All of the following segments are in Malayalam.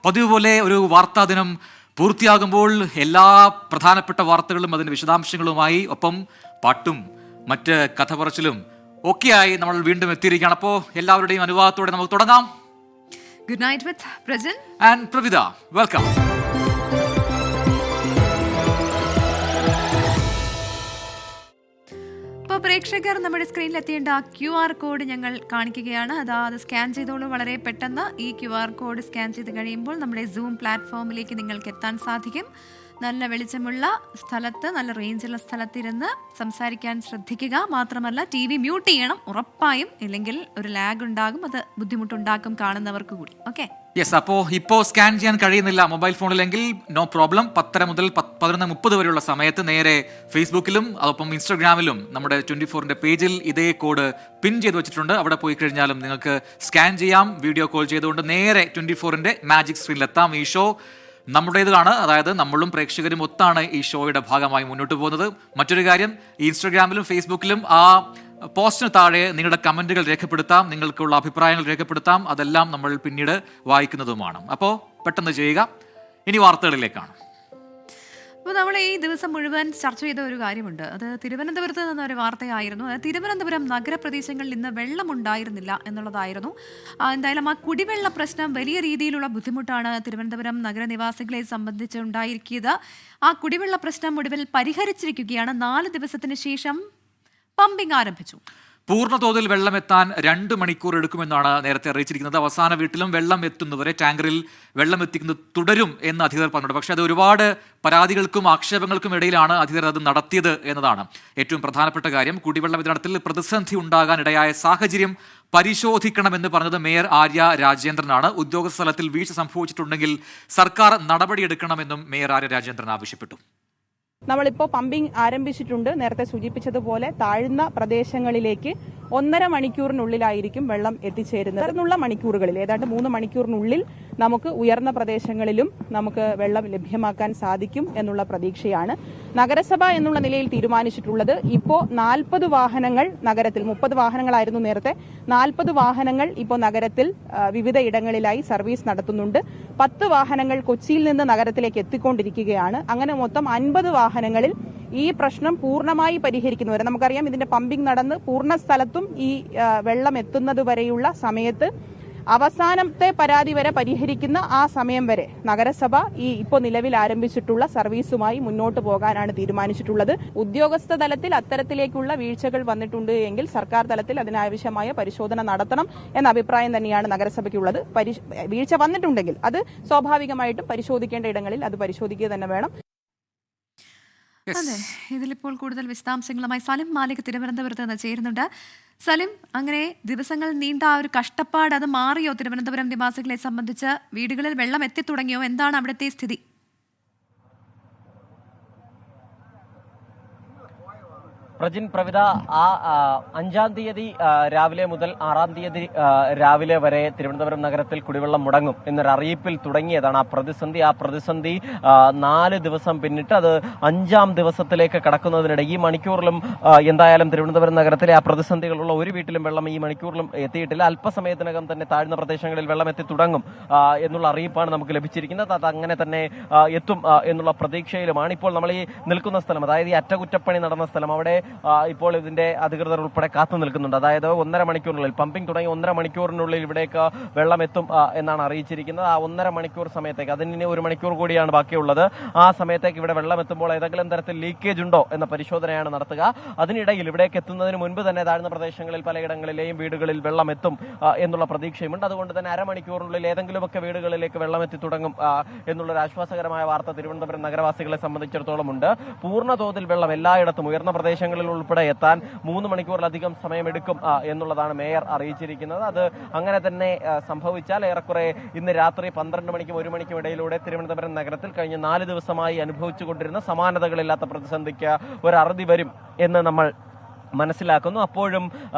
പതിവ് പോലെ ഒരു വാർത്താ ദിനം പൂർത്തിയാകുമ്പോൾ എല്ലാ പ്രധാനപ്പെട്ട വാർത്തകളും അതിന്റെ വിശദാംശങ്ങളുമായി ഒപ്പം പാട്ടും മറ്റ് കഥ പറച്ചിലും ഒക്കെയായി നമ്മൾ വീണ്ടും എത്തിയിരിക്കുകയാണ്. അപ്പോൾ എല്ലാവരുടെയും അനുവാദത്തോടെ നമുക്ക് തുടങ്ങാം. Good night with Prajan and Pravitha, welcome. ഇപ്പോൾ പ്രേക്ഷകർ നമ്മുടെ സ്ക്രീനിൽ എത്തിയേണ്ട ആ QR കോഡ് ഞങ്ങൾ കാണിക്കുകയാണ്. അത് സ്കാൻ ചെയ്തോളൂ. വളരെ പെട്ടെന്ന് ഈ QR കോഡ് സ്കാൻ ചെയ്ത് കഴിയുമ്പോൾ നമ്മുടെ സൂം പ്ലാറ്റ്ഫോമിലേക്ക് നിങ്ങൾക്ക് എത്താൻ സാധിക്കും. നല്ല വെളിച്ചമുള്ള സ്ഥലത്ത്, നല്ല റേഞ്ചുള്ള സ്ഥലത്തിരുന്ന് സംസാരിക്കാൻ ശ്രദ്ധിക്കുക. മാത്രമല്ല TV മ്യൂട്ട് ചെയ്യണം ഉറപ്പായും, ഇല്ലെങ്കിൽ ഒരു ലാഗ് ഉണ്ടാകും, അത് ബുദ്ധിമുട്ടുണ്ടാക്കും കാണുന്നവർക്ക് കൂടി. Okay, yes. ഇപ്പോൾ സ്കാൻ ചെയ്യാൻ കഴിയുന്നില്ല മൊബൈൽ ഫോണിലെങ്കിൽ നോ പ്രോബ്ലം. 10 മുതൽ 11:30 വരെയുള്ള സമയത്ത് നേരെ ഫേസ്ബുക്കിലും അതോടൊപ്പം ഇൻസ്റ്റാഗ്രാമിലും നമ്മുടെ 24ന്റെ പേജിൽ ഇതേ കോഡ് പിൻ ചെയ്ത് വെച്ചിട്ടുണ്ട്. അവിടെ പോയി കഴിഞ്ഞാലും നിങ്ങൾക്ക് സ്കാൻ ചെയ്യാം. വീഡിയോ കോൾ ചെയ്തുകൊണ്ട് നേരെ 24ന്റെ മാജിക് സ്ക്രീനിലെത്താം. ഈ ഷോ നമ്മുടേതാണ്, അതായത് നമ്മളും പ്രേക്ഷകരും ഒത്താണ് ഈ ഷോയുടെ ഭാഗമായി മുന്നോട്ട് പോകുന്നത്. മറ്റൊരു കാര്യം, ഈ ഇൻസ്റ്റാഗ്രാമിലും ഫേസ്ബുക്കിലും ആ പോസ്റ്റിന് താഴെ നിങ്ങളുടെ കമന്റുകൾ രേഖപ്പെടുത്താം, നിങ്ങൾക്കുള്ള അഭിപ്രായങ്ങൾ രേഖപ്പെടുത്താം. അതെല്ലാം നമ്മൾ പിന്നീട് വായിക്കുന്നതുമാണ്. അപ്പോൾ പെട്ടെന്ന് ചെയ്യുക. ഇനി വാർത്തകളിലേക്കാണ്. അപ്പോൾ നമ്മൾ ഈ ദിവസം മുഴുവൻ ചർച്ച ചെയ്ത ഒരു കാര്യമുണ്ട്. അത് തിരുവനന്തപുരത്ത് നിന്നൊരു വാർത്തയായിരുന്നു. അത് തിരുവനന്തപുരം നഗരപ്രദേശങ്ങളിൽ ഇന്ന് വെള്ളമുണ്ടായിരുന്നില്ല എന്നുള്ളതായിരുന്നു. എന്തായാലും ആ കുടിവെള്ള പ്രശ്നം വലിയ രീതിയിലുള്ള ബുദ്ധിമുട്ടാണ് തിരുവനന്തപുരം നഗരനിവാസികളെ സംബന്ധിച്ച് ഉണ്ടായിരിക്കിയത്. ആ കുടിവെള്ള പ്രശ്നം ഒടുവിൽ പരിഹരിച്ചിരിക്കുകയാണ്. 4 ദിവസത്തിന് ശേഷം പമ്പിംഗ് ആരംഭിച്ചു. പൂർണ്ണതോതിൽ വെള്ളം എത്താൻ 2 മണിക്കൂർ എടുക്കുമെന്നാണ് നേരത്തെ അറിയിച്ചിരിക്കുന്നത്. അവസാന വീട്ടിലും വെള്ളം എത്തുന്നവരെ ടാങ്കറിൽ വെള്ളം എത്തിക്കുന്നത് തുടരും എന്ന് അധികൃതർ പറഞ്ഞിട്ടുണ്ട്. പക്ഷേ അത് ഒരുപാട് പരാതികൾക്കും ആക്ഷേപങ്ങൾക്കും ഇടയിലാണ് അധികൃതർ അത് നടത്തിയത് എന്നതാണ് ഏറ്റവും പ്രധാനപ്പെട്ട കാര്യം. കുടിവെള്ള വിതരണത്തിൽ പ്രതിസന്ധി ഉണ്ടാകാനിടയായ സാഹചര്യം പരിശോധിക്കണമെന്ന് പറഞ്ഞത് മേയർ ആര്യ രാജേന്ദ്രനാണ്. ഉദ്യോഗസ്ഥ സ്ഥലത്തിൽ വീഴ്ച സംഭവിച്ചിട്ടുണ്ടെങ്കിൽ സർക്കാർ നടപടിയെടുക്കണമെന്നും മേയർ ആര്യ രാജേന്ദ്രൻ ആവശ്യപ്പെട്ടു. നമ്മളിപ്പോൾ പമ്പിംഗ് ആരംഭിച്ചിട്ടുണ്ട്. നേരത്തെ സൂചിപ്പിച്ചതുപോലെ താഴ്ന്ന പ്രദേശങ്ങളിലേക്ക് 1.5 മണിക്കൂറിനുള്ളിലായിരിക്കും വെള്ളം എത്തിച്ചേരുന്നത്. തുടർന്നുള്ള മണിക്കൂറുകളിൽ ഏതാണ്ട് 3 മണിക്കൂറിനുള്ളിൽ നമുക്ക് ഉയർന്ന പ്രദേശങ്ങളിലും നമുക്ക് വെള്ളം ലഭ്യമാക്കാൻ സാധിക്കും എന്നുള്ള പ്രതീക്ഷയാണ് നഗരസഭ എന്നുള്ള നിലയിൽ തീരുമാനിച്ചിട്ടുള്ളത്. ഇപ്പോൾ 40 വാഹനങ്ങൾ നഗരത്തിൽ, 30 വാഹനങ്ങളായിരുന്നു നേരത്തെ, 40 വാഹനങ്ങൾ ഇപ്പോൾ നഗരത്തിൽ വിവിധ ഇടങ്ങളിലായി സർവീസ് നടത്തുന്നുണ്ട്. 10 വാഹനങ്ങൾ കൊച്ചിയിൽ നിന്ന് നഗരത്തിലേക്ക് എത്തിക്കൊണ്ടിരിക്കുകയാണ്. അങ്ങനെ മൊത്തം 50 വാഹനങ്ങളിൽ ഈ പ്രശ്നം പൂർണ്ണമായി പരിഹരിക്കുന്നവരെ, നമുക്കറിയാം ഇതിന്റെ പമ്പിംഗ് നടന്ന് പൂർണ്ണ സ്ഥലത്തും ഈ വെള്ളം എത്തുന്നത് വരെയുള്ള സമയത്ത് അവസാനത്തെ പരാതി വരെ പരിഹരിക്കുന്ന ആ സമയം വരെ നഗരസഭ ഈ ഇപ്പോൾ നിലവിൽ ആരംഭിച്ചിട്ടുള്ള സർവീസുമായി മുന്നോട്ട് പോകാനാണ് തീരുമാനിച്ചിട്ടുള്ളത്. ഉദ്യോഗസ്ഥ തലത്തിൽ അത്തരത്തിലേക്കുള്ള വീഴ്ചകൾ വന്നിട്ടുണ്ട് എങ്കിൽ സർക്കാർ തലത്തിൽ അതിനാവശ്യമായ പരിശോധന നടത്തണം എന്ന അഭിപ്രായം തന്നെയാണ് നഗരസഭയ്ക്കുള്ളത്. വീഴ്ച വന്നിട്ടുണ്ടെങ്കിൽ അത് സ്വാഭാവികമായിട്ടും പരിശോധിക്കേണ്ട ഇടങ്ങളിൽ അത് പരിശോധിക്കുക തന്നെ വേണം. അതെ, ഇതിലിപ്പോൾ കൂടുതൽ വിശദാംശങ്ങളുമായി സലിം മാലിക് തിരുവനന്തപുരത്ത് നിന്ന് ചേരുന്നുണ്ട്. സലിം, അങ്ങനെ ദിവസങ്ങൾ നീണ്ട ആ ഒരു കഷ്ടപ്പാട് അത് മാറിയോ? തിരുവനന്തപുരം നിവാസികളെ സംബന്ധിച്ച് വീടുകളിൽ വെള്ളം എത്തിത്തുടങ്ങിയോ? എന്താണ് അവിടുത്തെ സ്ഥിതി? പ്രജിൻ, പ്രവിത, 5-ാം തീയതി രാവിലെ മുതൽ 6-ാം തീയതി രാവിലെ വരെ തിരുവനന്തപുരം നഗരത്തിൽ കുടിവെള്ളം മുടങ്ങും എന്നൊരു അറിയിപ്പിൽ തുടങ്ങിയതാണ് ആ പ്രതിസന്ധി. ആ പ്രതിസന്ധി 4 ദിവസം പിന്നിട്ട് അത് 5-ാം ദിവസത്തിലേക്ക് കടക്കുന്നതിനിടെ ഈ മണിക്കൂറിലും എന്തായാലും തിരുവനന്തപുരം നഗരത്തിലെ ആ പ്രതിസന്ധികളുള്ള ഒരു വീട്ടിലും വെള്ളം ഈ മണിക്കൂറിലും എത്തിയിട്ടില്ല. അല്പസമയത്തിനകം തന്നെ താഴ്ന്ന പ്രദേശങ്ങളിൽ വെള്ളം എത്തി തുടങ്ങും എന്നുള്ള അറിയിപ്പാണ് നമുക്ക് ലഭിച്ചിരിക്കുന്നത്. അത് അങ്ങനെ തന്നെ എത്തും എന്നുള്ള പ്രതീക്ഷയിലുമാണ് ഇപ്പോൾ നമ്മൾ ഈ നിൽക്കുന്ന സ്ഥലം. അതായത് ഈ അറ്റകുറ്റപ്പണി നടന്ന സ്ഥലം, അവിടെ ഇപ്പോൾ ഇതിന്റെ അധികൃതർ ഉൾപ്പെടെ കാത്തു നിൽക്കുന്നുണ്ട്. അതായത് 1.5 മണിക്കൂറിനുള്ളിൽ പമ്പിംഗ് തുടങ്ങി 1.5 മണിക്കൂറിനുള്ളിൽ ഇവിടേക്ക് വെള്ളം എത്തും എന്നാണ് അറിയിച്ചിരിക്കുന്നത്. ആ 1.5 മണിക്കൂർ സമയത്തേക്ക്, അതിന് 1 മണിക്കൂർ കൂടിയാണ് ബാക്കിയുള്ളത്. ആ സമയത്തേക്ക് ഇവിടെ വെള്ളം എത്തുമ്പോൾ ഏതെങ്കിലും തരത്തിൽ ലീക്കേജ് ഉണ്ടോ എന്ന പരിശോധനയാണ് നടത്തുക. അതിനിടയിൽ ഇവിടേക്ക് എത്തുന്നതിന് മുൻപ് തന്നെ താഴ്ന്ന പ്രദേശങ്ങളിൽ പലയിടങ്ങളിലെയും വീടുകളിൽ വെള്ളം എത്തും എന്നുള്ള പ്രതീക്ഷയുമുണ്ട്. അതുകൊണ്ട് തന്നെ അരമണിക്കൂറിനുള്ളിൽ ഏതെങ്കിലുമൊക്കെ വീടുകളിലേക്ക് വെള്ളം എത്തി തുടങ്ങും എന്നുള്ളൊരു ആശ്വാസകരമായ വാർത്ത തിരുവനന്തപുരം നഗരവാസികളെ സംബന്ധിച്ചിടത്തോളം ഉണ്ട്. പൂർണ്ണ തോതിൽ വെള്ളം എല്ലായിടത്തും ഉയർന്ന പ്രദേശങ്ങളിൽ ഉൾപ്പെടെ എത്താൻ 3 മണിക്കൂറിലധികം സമയമെടുക്കും എന്നുള്ളതാണ് മേയർ അറിയിച്ചിരിക്കുന്നത്. അത് അങ്ങനെ തന്നെ സംഭവിച്ചാൽ ഏറെക്കുറെ ഇന്ന് രാത്രി 12 മണിക്കും 1 മണിക്കും ഇടയിലൂടെ തിരുവനന്തപുരം നഗരത്തിൽ കഴിഞ്ഞ 4 ദിവസമായി അനുഭവിച്ചുകൊണ്ടിരുന്ന സമാനതകളില്ലാത്ത പ്രതിസന്ധിക്ക് ഒരു അറുതി വരും എന്ന് നമ്മൾ മനസ്സിലാക്കുന്നു. അപ്പോഴും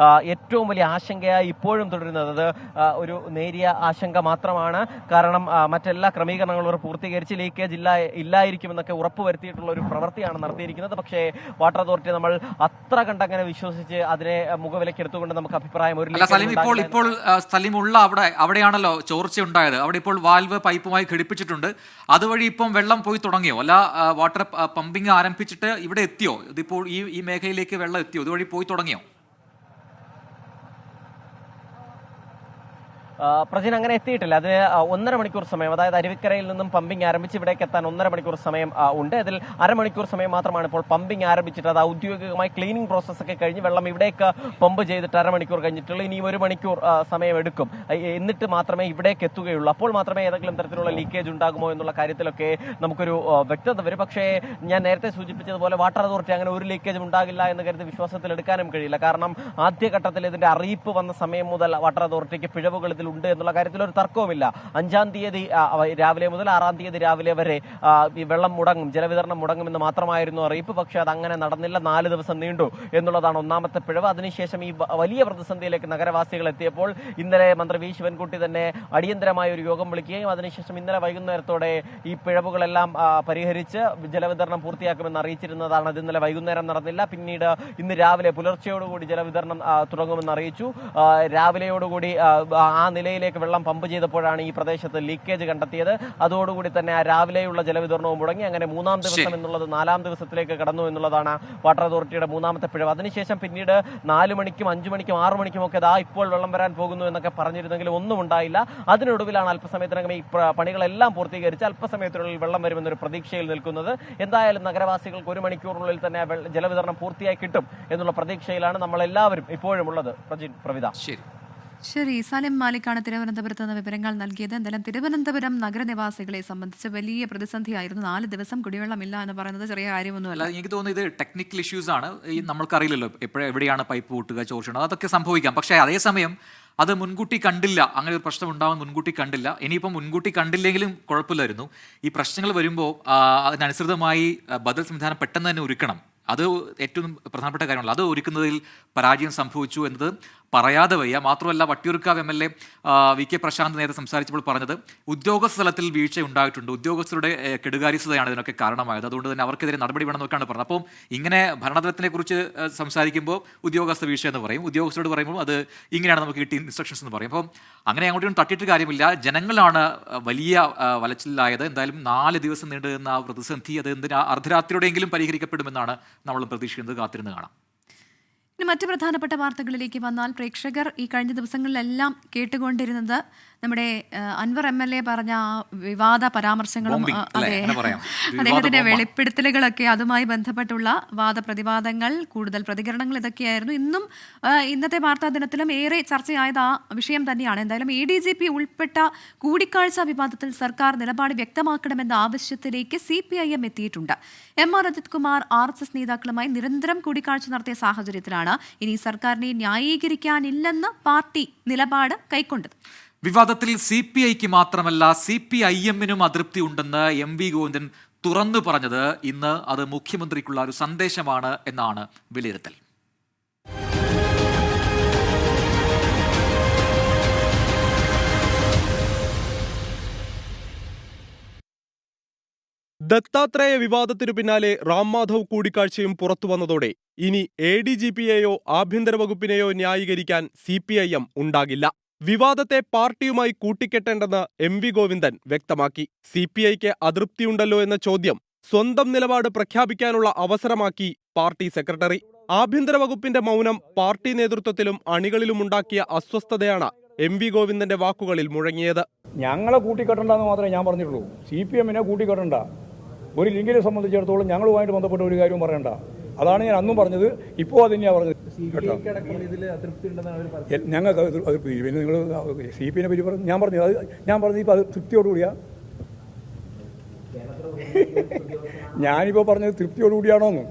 ഏറ്റവും വലിയ ആശങ്കയായി ഇപ്പോഴും തുടരുന്നത് അത് ഒരു നേരിയ ആശങ്ക മാത്രമാണ്. കാരണം മറ്റെല്ലാ ക്രമീകരണങ്ങളും അവർ പൂർത്തീകരിച്ച് ലീക്കേജ് ഇല്ലായിരിക്കുമെന്നൊക്കെ ഉറപ്പുവരുത്തിയിട്ടുള്ള ഒരു പ്രവൃത്തിയാണ് നടത്തിയിരിക്കുന്നത്. പക്ഷേ വാട്ടർ അതോറിറ്റി നമ്മൾ അത്ര കണ്ടങ്ങനെ വിശ്വസിച്ച് അതിനെ മുഖവിലക്കെടുത്തുകൊണ്ട് നമുക്ക് അഭിപ്രായം ഇപ്പോൾ സ്ഥലമുള്ള അവിടെയാണല്ലോ ചോർച്ച ഉണ്ടായത്. അവിടെ ഇപ്പോൾ വാൽവ് പൈപ്പുമായി ഘടിപ്പിച്ചിട്ടുണ്ട്. അതുവഴി ഇപ്പം വെള്ളം പോയി തുടങ്ങിയോ? അല്ല വാട്ടർ പമ്പിങ് ആരംഭിച്ചിട്ട് ഇവിടെ എത്തിയോ? ഇതിപ്പോൾ ഈ മേഖലയിലേക്ക് വെള്ളം എത്തിയോ? ഇതുവഴി പോയി തുടങ്ങിയോ? പ്രജിൻ അങ്ങനെ എത്തിയിട്ടില്ല. അത് 1.5 മണിക്കൂർ സമയം, അതായത് അരുവിക്കരയിൽ നിന്നും പമ്പിംഗ് ആരംഭിച്ച് ഇവിടേക്ക് എത്താൻ 1.5 മണിക്കൂർ സമയം ഉണ്ട്. അതിൽ അരമണിക്കൂർ സമയം മാത്രമാണ് ഇപ്പോൾ പമ്പിംഗ് ആരംഭിച്ചിട്ട് അത് ഔദ്യോഗികമായി ക്ലീനിങ് പ്രോസസ്സൊക്കെ കഴിഞ്ഞ് വെള്ളം ഇവിടേക്ക് പമ്പ് ചെയ്തിട്ട് അരമണിക്കൂർ കഴിഞ്ഞിട്ടുള്ളൂ. ഇനി 1 മണിക്കൂർ സമയം എടുക്കും. എന്നിട്ട് മാത്രമേ ഇവിടേക്ക് എത്തുകയുള്ളൂ. അപ്പോൾ മാത്രമേ ഏതെങ്കിലും തരത്തിലുള്ള ലീക്കേജ് ഉണ്ടാകുമോ എന്നുള്ള കാര്യത്തിലൊക്കെ നമുക്കൊരു വ്യക്തത വരും. പക്ഷേ ഞാൻ നേരത്തെ സൂചിപ്പിച്ചതുപോലെ വാട്ടർ അതോറിറ്റി അങ്ങനെ ഒരു ലീക്കേജും ഉണ്ടാകില്ല എന്ന് കരുതി വിശ്വാസത്തിലെടുക്കാനും കഴിയില്ല. കാരണം ആദ്യഘട്ടത്തിൽ ഇതിന്റെ അറിയിപ്പ് വന്ന സമയം മുതൽ വാട്ടർ അതോറിറ്റിക്ക് പിഴവുകൾ ഉണ്ട് എന്നുള്ള കാര്യത്തിൽ ഒരു തർക്കവുമില്ല. 5-ാം തീയതി രാവിലെ മുതൽ 6-ാം തീയതി രാവിലെ വരെ ഈ വെള്ളം മുടങ്ങും, ജലവിതരണം മുടങ്ങുമെന്ന് മാത്രമായിരുന്നു അറിയിപ്പ്. പക്ഷെ അതങ്ങനെ നടന്നില്ല. 4 ദിവസം നീണ്ടു എന്നുള്ളതാണ് ഒന്നാമത്തെ പിഴവ്. അതിനുശേഷം ഈ വലിയ പ്രതിസന്ധിയിലേക്ക് നഗരവാസികൾ എത്തിയപ്പോൾ ഇന്നലെ മന്ത്രി വി ശിവൻകുട്ടി തന്നെ അടിയന്തരമായ ഒരു യോഗം വിളിക്കുകയും അതിനുശേഷം ഇന്നലെ വൈകുന്നേരത്തോടെ ഈ പിഴവുകളെല്ലാം പരിഹരിച്ച് ജലവിതരണം പൂർത്തിയാക്കുമെന്ന് അറിയിച്ചിരുന്നതാണ്. അത് ഇന്നലെ വൈകുന്നേരം നടന്നില്ല. പിന്നീട് ഇന്ന് രാവിലെ പുലർച്ചയോടുകൂടി ജലവിതരണം തുടങ്ങുമെന്ന് അറിയിച്ചു. രാവിലെയോടുകൂടി ആ നിലയിലേക്ക് വെള്ളം പമ്പ് ചെയ്തപ്പോഴാണ് ഈ പ്രദേശത്ത് ലീക്കേജ് കണ്ടെത്തിയത്. അതോടുകൂടി തന്നെ ആ രാവിലെയുള്ള ജലവിതരണവും മുടങ്ങി. അങ്ങനെ 3-ാം ദിവസം എന്നുള്ളത് 4-ാം ദിവസത്തിലേക്ക് കടന്നു എന്നുള്ളതാണ് വാട്ടർ അതോറിറ്റിയുടെ 3-ാമത്തെ പിഴവ്. അതിനുശേഷം പിന്നീട് 4 മണിക്കും 5 മണിക്കും 6 മണിക്കും ഒക്കെ ഇപ്പോൾ വെള്ളം വരാൻ പോകുന്നു എന്നൊക്കെ പറഞ്ഞിരുന്നെങ്കിലും ഒന്നും ഉണ്ടായില്ല. അതിനൊടുവിലാണ് അല്പസമയത്തിനകം ഈ പണികളെല്ലാം പൂർത്തീകരിച്ച് അല്പസമയത്തിനുള്ളിൽ വെള്ളം വരുമെന്നൊരു പ്രതീക്ഷയിൽ നിൽക്കുന്നത്. എന്തായാലും നഗരവാസികൾക്ക് 1 മണിക്കൂറിനുള്ളിൽ തന്നെ ജലവിതരണം പൂർത്തിയായി കിട്ടും എന്നുള്ള പ്രതീക്ഷയിലാണ് നമ്മളെല്ലാവരും ഇപ്പോഴും ഉള്ളത്. പ്രവിത. ശരി, സാലിം മാലിക്കാണ് തിരുവനന്തപുരത്ത് നിന്ന് വിവരങ്ങൾ നൽകിയത്. എന്തായാലും തിരുവനന്തപുരം നഗരനിവാസികളെ സംബന്ധിച്ച് വലിയ പ്രതിസന്ധിയായിരുന്നു. 4 ദിവസം കുടിവെള്ളമില്ല എന്ന് പറയുന്നത് ചെറിയ കാര്യമൊന്നുമല്ല. എനിക്ക് തോന്നുന്നു ഇത് ടെക്നിക്കൽ ഇഷ്യൂസ് ആണ്. ഈ നമ്മൾക്കറിയില്ലല്ലോ എവിടെയാണ് പൈപ്പ് പൊട്ടുക, ചോർച്ച, അതൊക്കെ സംഭവിക്കാം. പക്ഷേ അതേസമയം അത് മുൻകൂട്ടി കണ്ടില്ല. അങ്ങനെ ഒരു പ്രശ്നം ഉണ്ടാവാൻ മുൻകൂട്ടി കണ്ടില്ല. ഇനിയിപ്പം മുൻകൂട്ടി കണ്ടില്ലെങ്കിലും കുഴപ്പമില്ലായിരുന്നു. ഈ പ്രശ്നങ്ങൾ വരുമ്പോൾ അതിനനുസൃതമായി ബദൽ സംവിധാനം പെട്ടെന്ന് തന്നെ ഒരുക്കണം. അത് ഏറ്റവും പ്രധാനപ്പെട്ട കാര്യമല്ല. അത് ഒരുക്കുന്നതിൽ പരാജയം സംഭവിച്ചു എന്നത് പറയാതെ വയ്യ. മാത്രമല്ല Vattiyoorkavu MLA V K Prashanth നേരത്തെ സംസാരിച്ചപ്പോൾ പറഞ്ഞത് ഉദ്യോഗസ്ഥ തലത്തിൽ വീഴ്ച ഉണ്ടായിട്ടുണ്ട്, ഉദ്യോഗസ്ഥരുടെ കെടുകാര്യസ്ഥതയാണ് ഇതിനൊക്കെ കാരണമായത്, അതുകൊണ്ട് തന്നെ അവർക്കെതിരെ നടപടി വേണമെന്നൊക്കെയാണ് പറഞ്ഞത്. അപ്പം ഇങ്ങനെ ഭരണതലത്തിനെ കുറിച്ച് സംസാരിക്കുമ്പോൾ ഉദ്യോഗസ്ഥ വീഴ്ച എന്ന് പറയും, ഉദ്യോഗസ്ഥരോട് പറയുമ്പോൾ അത് ഇങ്ങനെയാണ് നമുക്ക് കിട്ടിയ ഇൻസ്ട്രക്ഷൻസ് എന്ന് പറയും. അപ്പം അങ്ങനെ അങ്ങോട്ടും തട്ടിയിട്ട് കാര്യമില്ല. ജനങ്ങളാണ് വലിയ വലച്ചിലായത്. എന്തായാലും 4 ദിവസം നീണ്ടു നിന്ന ആ പ്രതിസന്ധി അത് അർദ്ധരാത്രിയോടെയെങ്കിലും പരിഹരിക്കപ്പെടുമെന്നാണ് നമ്മൾ പ്രതീക്ഷിക്കുന്നത്. കാത്തിരുന്ന് കാണാം. ഇനി മറ്റ് പ്രധാനപ്പെട്ട വാർത്തകളിലേക്ക് വന്നാൽ, പ്രേക്ഷകർ ഈ കഴിഞ്ഞ ദിവസങ്ങളിലെല്ലാം കേട്ടുകൊണ്ടിരുന്നത് നമ്മുടെ അൻവർ MLA പറഞ്ഞ വിവാദ പരാമർശങ്ങളും അദ്ദേഹത്തിന്റെ വെളിപ്പെടുത്തലുകളൊക്കെ അതുമായി ബന്ധപ്പെട്ടുള്ള വാദപ്രതിവാദങ്ങൾ, കൂടുതൽ പ്രതികരണങ്ങൾ ഇതൊക്കെയായിരുന്നു. ഇന്നും ഇന്നത്തെ വാർത്താ ദിനത്തിലും ഏറെ ചർച്ചയായത് ആ വിഷയം തന്നെയാണ്. എന്തായാലും ADGP ഉൾപ്പെട്ട കൂടിക്കാഴ്ച വിവാദത്തിൽ സർക്കാർ നിലപാട് വ്യക്തമാക്കണമെന്ന ആവശ്യത്തിലേക്ക് CPIM എത്തിയിട്ടുണ്ട്. MR അജിത് കുമാർ RSS നേതാക്കളുമായി നിരന്തരം കൂടിക്കാഴ്ച നടത്തിയ സാഹചര്യത്തിലാണ് ഇനി സർക്കാരിനെ ന്യായീകരിക്കാനില്ലെന്ന് പാർട്ടി നിലപാട് കൈക്കൊണ്ടത്. വിവാദത്തിൽ CPIക്ക് മാത്രമല്ല CPIM-നും അതൃപ്തി ഉണ്ടെന്ന് MV ഗോവിന്ദൻ തുറന്നു പറഞ്ഞത് ഇന്ന് അത് മുഖ്യമന്ത്രിക്കുള്ള ഒരു സന്ദേശമാണ് എന്നാണ് വിലയിരുത്തൽ. ദത്താത്രേയ വിവാദത്തിനു പിന്നാലെ റാം മാധവ് കൂടിക്കാഴ്ചയും പുറത്തു വന്നതോടെ ഇനി ADGP-യെയോ ആഭ്യന്തര വകുപ്പിനെയോ ന്യായീകരിക്കാൻ CPIM ഉണ്ടാകില്ല. വിവാദത്തെ പാർട്ടിയുമായി കൂട്ടിക്കെട്ടേണ്ടെന്ന് MV ഗോവിന്ദൻ വ്യക്തമാക്കി. CPIക്ക് അതൃപ്തിയുണ്ടല്ലോ എന്ന ചോദ്യം സ്വന്തം നിലപാട് പ്രഖ്യാപിക്കാനുള്ള അവസരമാക്കി പാർട്ടി സെക്രട്ടറി. ആഭ്യന്തര വകുപ്പിന്റെ മൗനം പാർട്ടി നേതൃത്വത്തിലും അണികളിലുമുണ്ടാക്കിയ അസ്വസ്ഥതയാണ് MV ഗോവിന്ദന്റെ വാക്കുകളിൽ മുഴങ്ങിയത്. ഞങ്ങളെ കൂട്ടിക്കെട്ടണ്ടെന്ന് മാത്രമേ ഞാൻ പറഞ്ഞിട്ടുള്ളൂ. CPM-നെ കൂട്ടിക്കെട്ടണ്ട. ഒരു ലിങ്കിനെ സംബന്ധിച്ചിടത്തോളം ഞങ്ങളുമായിട്ട് ബന്ധപ്പെട്ട ഒരു കാര്യവും പറയണ്ട. അതാണ് ഞാൻ അന്നും പറഞ്ഞത്, ഇപ്പോൾ അത് തന്നെയാണ് പറഞ്ഞത്. ഞങ്ങൾക്ക് അതൃപ്തി. പിന്നെ നിങ്ങൾ CPM-നെ പറ്റി പറഞ്ഞു, ഞാൻ പറഞ്ഞത് ഇപ്പോൾ അത് തൃപ്തിയോടുകൂടിയാ. ഞാനിപ്പോൾ പറഞ്ഞത് തൃപ്തിയോടുകൂടിയാണോന്ന്.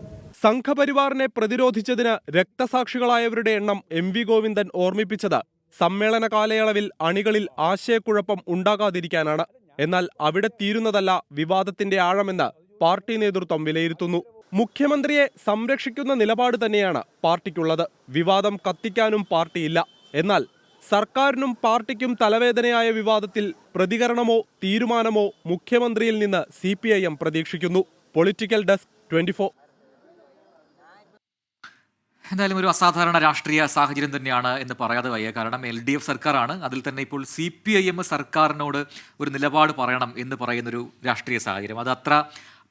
സംഘപരിവാറിനെ പ്രതിരോധിച്ചതിന് രക്തസാക്ഷികളായവരുടെ എണ്ണം MV ഗോവിന്ദൻ ഓർമ്മിപ്പിച്ചത് സമ്മേളന കാലയളവിൽ അണികളിൽ ആശയക്കുഴപ്പം ഉണ്ടാകാതിരിക്കാനാണ്. എന്നാൽ അവിടെ തീരുന്നതല്ല വിവാദത്തിന്റെ ആഴമെന്ന് പാർട്ടി നേതൃത്വം വിലയിരുത്തുന്നു. മുഖ്യമന്ത്രിയെ സംരക്ഷിക്കുന്ന നിലപാട് തന്നെയാണ് പാർട്ടിക്കുള്ളത്. വിവാദം കത്തിക്കാനും പാർട്ടിയില്ല. എന്നാൽ സർക്കാരിനും പാർട്ടിക്കും തലവേദനയായ വിവാദത്തിൽ പ്രതികരണമോ തീരുമാനമോ മുഖ്യമന്ത്രിയിൽ നിന്ന് CPIM പ്രതീക്ഷിക്കുന്നു. Political desk 24. എന്തായാലും ഒരു അസാധാരണ രാഷ്ട്രീയ സാഹചര്യം തന്നെയാണ് എന്ന് പറയാതെ വയ്യ. കാരണം LDF സർക്കാരാണ്. അതിൽ തന്നെ ഇപ്പോൾ CPIM സർക്കാരിനോട് ഒരു നിലപാട് പറയണം എന്ന് പറയുന്നൊരു രാഷ്ട്രീയ സാഹചര്യം. അത് അത്ര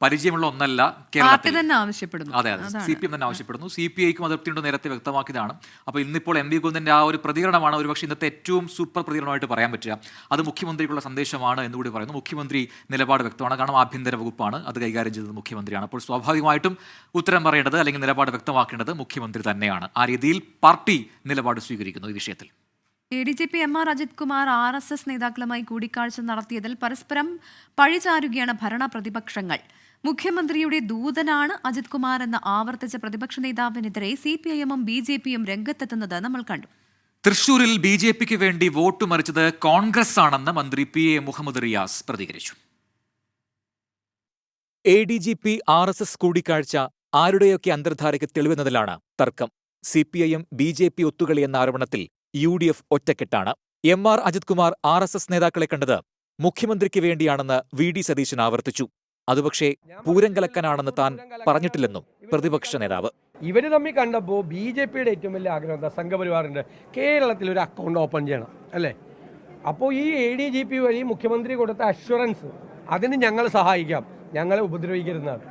പരിചയമുള്ള ഒന്നല്ല കേരളത്തിൽ. തന്നെ ആവശ്യപ്പെടുന്നു. അതെ, CPM തന്നെ ആവശ്യപ്പെടുന്നു. CPIക്കും അതൃപ്തിയുണ്ട്, നേരത്തെ വ്യക്തമാക്കിയതാണ്. അപ്പോൾ ഇന്നിപ്പോൾ MV ഗോവിന്ദന്റെ ആ ഒരു പ്രതികരണമാണ് ഒരുപക്ഷെ ഇന്നത്തെ ഏറ്റവും സൂപ്പർ പ്രതികരണമായിട്ട് പറയാൻ പറ്റുക. അത് മുഖ്യമന്ത്രിക്കുള്ള സന്ദേശമാണ് എന്നുകൂടി പറയുന്നു. മുഖ്യമന്ത്രി നിലപാട് വ്യക്തമാണ്. കാരണം ആഭ്യന്തര വകുപ്പാണ് അത് കൈകാര്യം ചെയ്തത് മുഖ്യമന്ത്രിയാണ്. അപ്പോൾ സ്വാഭാവികമായിട്ടും ഉത്തരം പറയേണ്ടത് അല്ലെങ്കിൽ നിലപാട് വ്യക്തമാക്കേണ്ടത് മുഖ്യമന്ത്രി തന്നെയാണ്. ആ രീതിയിൽ പാർട്ടി നിലപാട് സ്വീകരിക്കുന്നു ഈ വിഷയത്തിൽ. ADGP MR Ajith Kumar RSS നേതാക്കളുമായി കൂടിക്കാഴ്ച നടത്തിയതിൽ പരസ്പരം പഴിചാരുകയാണ് ഭരണ പ്രതിപക്ഷങ്ങൾ. മുഖ്യമന്ത്രിയുടെ ദൂതനാണ് അജിത് കുമാർ എന്ന ആവർത്തിച്ച പ്രതിപക്ഷ നേതാവിനെതിരെ CPIM-ഉം BJP-യും രംഗത്തെത്തുന്നത് നമ്മൾ കണ്ടു. തൃശൂരിൽ BJPക്ക് വേണ്ടി വോട്ട് മറിച്ചത് കോൺഗ്രസ് ആണെന്ന് മന്ത്രി PA മുഹമ്മദ് റിയാസ് പ്രതികരിച്ചു. ADGP RSS കൂടിക്കാഴ്ച ആരുടെയൊക്കെ അന്തർധാരയ്ക്ക് തെളിവെന്നതിലാണ് തർക്കം. CPIM BJP ഒത്തുകളി എന്ന ആരോപണത്തിൽ UDF ഒറ്റക്കെട്ടാണ്. MR Ajith Kumar RSS നേതാക്കളെ കണ്ടത് മുഖ്യമന്ത്രിക്ക് വേണ്ടിയാണെന്ന് VD സതീശൻ ആവർത്തിച്ചു. അതുപക്ഷേ പൂരം കലക്കാനാണെന്ന് താൻ പറഞ്ഞിട്ടില്ലെന്നും പ്രതിപക്ഷ നേതാവ്. ഇവർ തമ്മിൽ കണ്ടപ്പോൾ BJPയുടെ ഏറ്റവും വലിയ ആഗ്രഹം എന്താ? സംഘപരിവാറിൻ്റെ കേരളത്തിൽ ഒരു അക്കൗണ്ട് ഓപ്പൺ ചെയ്യണം അല്ലേ? അപ്പോൾ ഈ ADGP വഴി മുഖ്യമന്ത്രി കൊടുത്ത അഷ്വറൻസ്, അതിന് ഞങ്ങൾ സഹായിക്കാം, ഞങ്ങളെ ഉപദ്രവിക്കരുതെന്നാണ്.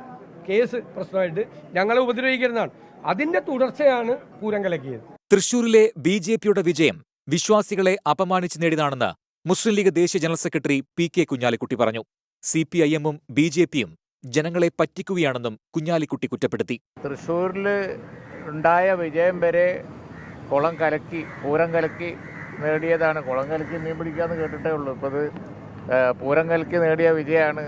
കേസ് പ്രശ്നമായിട്ട് ഞങ്ങളെ ഉപദ്രവിക്കരുതെന്നാണ്. അതിൻ്റെ തുടർച്ചയാണ് പൂരം കലക്കിയത്. തൃശൂരിലെ BJPയുടെ വിജയം വിശ്വാസികളെ അപമാനിച്ച് നേടിയതാണെന്ന് മുസ്ലിം ലീഗ് ദേശീയ ജനറൽ സെക്രട്ടറി PK കുഞ്ഞാലിക്കുട്ടി പറഞ്ഞു. CPIM-ഉം BJP-യും ജനങ്ങളെ പറ്റിക്കുകയാണെന്നും കുഞ്ഞാലിക്കുട്ടി കുറ്റപ്പെടുത്തി. തൃശ്ശൂരിൽ ഉണ്ടായ വിജയം വരെ കുളം കലക്കി, പൂരം കലക്കി നേടിയതാണ്. കുളം കലക്കി മീൻ പിടിക്കാന്ന് കേട്ടിട്ടേ ഉള്ളൂ. ഇപ്പോൾ ഇത് പൂരം കലക്കി നേടിയ വിജയമാണ്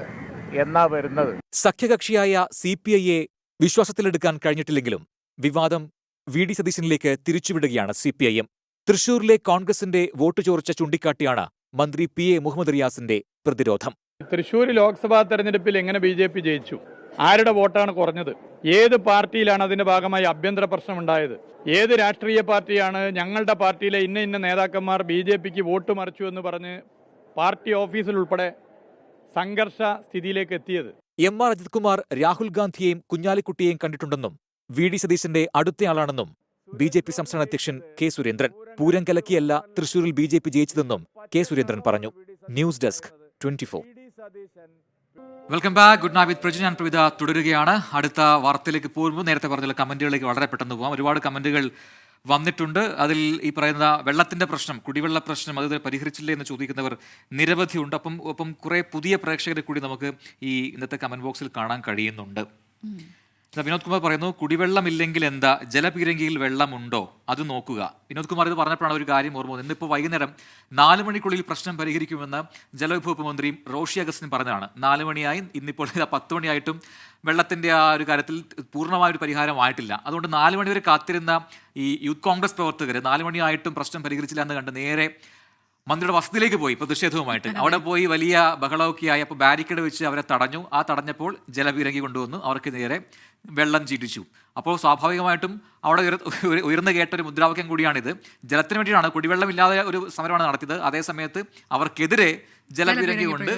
എന്നാ വരുന്നത്. സഖ്യകക്ഷിയായ CPI-യെ വിശ്വാസത്തിലെടുക്കാൻ കഴിഞ്ഞിട്ടില്ലെങ്കിലും വിവാദം VD സതീശനിലേക്ക് തിരിച്ചുവിടുകയാണ് CPIM. തൃശൂരിലെ കോൺഗ്രസിന്റെ വോട്ട് ചോർച്ച ചൂണ്ടിക്കാട്ടിയാണ് മന്ത്രി PA മുഹമ്മദ് റിയാസിന്റെ പ്രതിരോധം. തൃശ്ശൂർ ലോക്സഭാ തെരഞ്ഞെടുപ്പിൽ എങ്ങനെ BJP ജയിച്ചു? ആരുടെ വോട്ടാണ് കുറഞ്ഞത്? ഏത് പാർട്ടിയിലാണ് അതിന്റെ ഭാഗമായി ആഭ്യന്തര പ്രശ്നം ഉണ്ടായത്? ഏത് രാഷ്ട്രീയ പാർട്ടിയാണ് ഞങ്ങളുടെ പാർട്ടിയിലെ ഇന്ന നേതാക്കന്മാർ BJPക്ക് വോട്ട് മറിച്ചു എന്ന് പറഞ്ഞ് പാർട്ടി ഓഫീസിൽ ഉൾപ്പെടെ സംഘർഷ സ്ഥിതിയിലേക്ക് എത്തിയത്? MR അജിത് കുമാർ രാഹുൽ ഗാന്ധിയെയും കുഞ്ഞാലിക്കുട്ടിയെയും കണ്ടിട്ടുണ്ടെന്നും VD സതീശന്റെ അടുത്തയാളാണെന്നും BJP സംസ്ഥാന അധ്യക്ഷൻ K സുരേന്ദ്രൻ. പൂരം കലക്കിയല്ല തൃശൂരിൽ BJP ജയിച്ചതെന്നും K സുരേന്ദ്രൻ പറഞ്ഞു. News desk 24. Welcome back. Good night വിത്ത് പ്രജിൻ. ഞാൻ പ്രവിത തുടരുകയാണ്. അടുത്ത വാർത്തയിലേക്ക് പോകുമ്പോൾ നേരത്തെ പറഞ്ഞുള്ള കമന്റുകളിലേക്ക് വളരെ പെട്ടെന്ന് പോകാം. ഒരുപാട് കമന്റുകൾ വന്നിട്ടുണ്ട്. അതിൽ ഈ പറയുന്ന വെള്ളത്തിന്റെ പ്രശ്നം, കുടിവെള്ള പ്രശ്നം അത് പരിഹരിച്ചില്ലേ എന്ന് ചോദിക്കുന്നവർ നിരവധിയുണ്ട്. ഒപ്പം കുറെ പുതിയ പ്രേക്ഷകരെ കൂടി നമുക്ക് ഈ ഇന്നത്തെ കമന്റ് ബോക്സിൽ കാണാൻ കഴിയുന്നുണ്ട്. വിനോദ് കുമാർ പറയുന്നു, കുടിവെള്ളമില്ലെങ്കിൽ എന്താ, ജലപീരങ്കിയിൽ വെള്ളമുണ്ടോ അത് നോക്കുക. വിനോദ് കുമാർ ഇത് പറഞ്ഞപ്പോഴാണ് ഒരു കാര്യം ഓർമ്മ വന്നത്. ഇന്നിപ്പോൾ വൈകുന്നേരം 4 മണിക്കുള്ളിൽ പ്രശ്നം പരിഹരിക്കുമെന്ന് ജലവിഭവ മന്ത്രി റോഷി അഗസ്റ്റിൻ പറഞ്ഞതാണ്. 4 മണിയായി, ഇന്നിപ്പോൾ 10 മണിയായിട്ടും വെള്ളത്തിന്റെ ആ ഒരു കാര്യത്തിൽ പൂർണ്ണമായൊരു പരിഹാരമായിട്ടില്ല. അതുകൊണ്ട് 4 മണി വരെ കാത്തിരുന്ന ഈ യൂത്ത് കോൺഗ്രസ് പ്രവർത്തകർ 4 മണിയായിട്ടും പ്രശ്നം പരിഹരിച്ചില്ല എന്ന് കണ്ട് നേരെ മന്ത്രിയുടെ വസതിയിലേക്ക് പോയി പ്രതിഷേധവുമായിട്ട്. അവിടെ പോയി വലിയ ബഹളമൊക്കെ ആയി. അപ്പോൾ ബാരിക്കേഡ് വെച്ച് അവരെ തടഞ്ഞു. ആ തടഞ്ഞപ്പോൾ ജലപീരങ്കി കൊണ്ടുവന്നു അവർക്ക് നേരെ വെള്ളം ചീറ്റിച്ചു. അപ്പോൾ സ്വാഭാവികമായിട്ടും അവിടെ ഉയർന്നു കേട്ട ഒരു മുദ്രാവാക്യം കൂടിയാണിത്. ജലത്തിന് വേണ്ടിയാണ്, കുടിവെള്ളമില്ലാതെ ഒരു സമരമാണ് നടത്തിയത്. അതേസമയത്ത് അവർക്കെതിരെ ജലപീരങ്കി കൊണ്ട്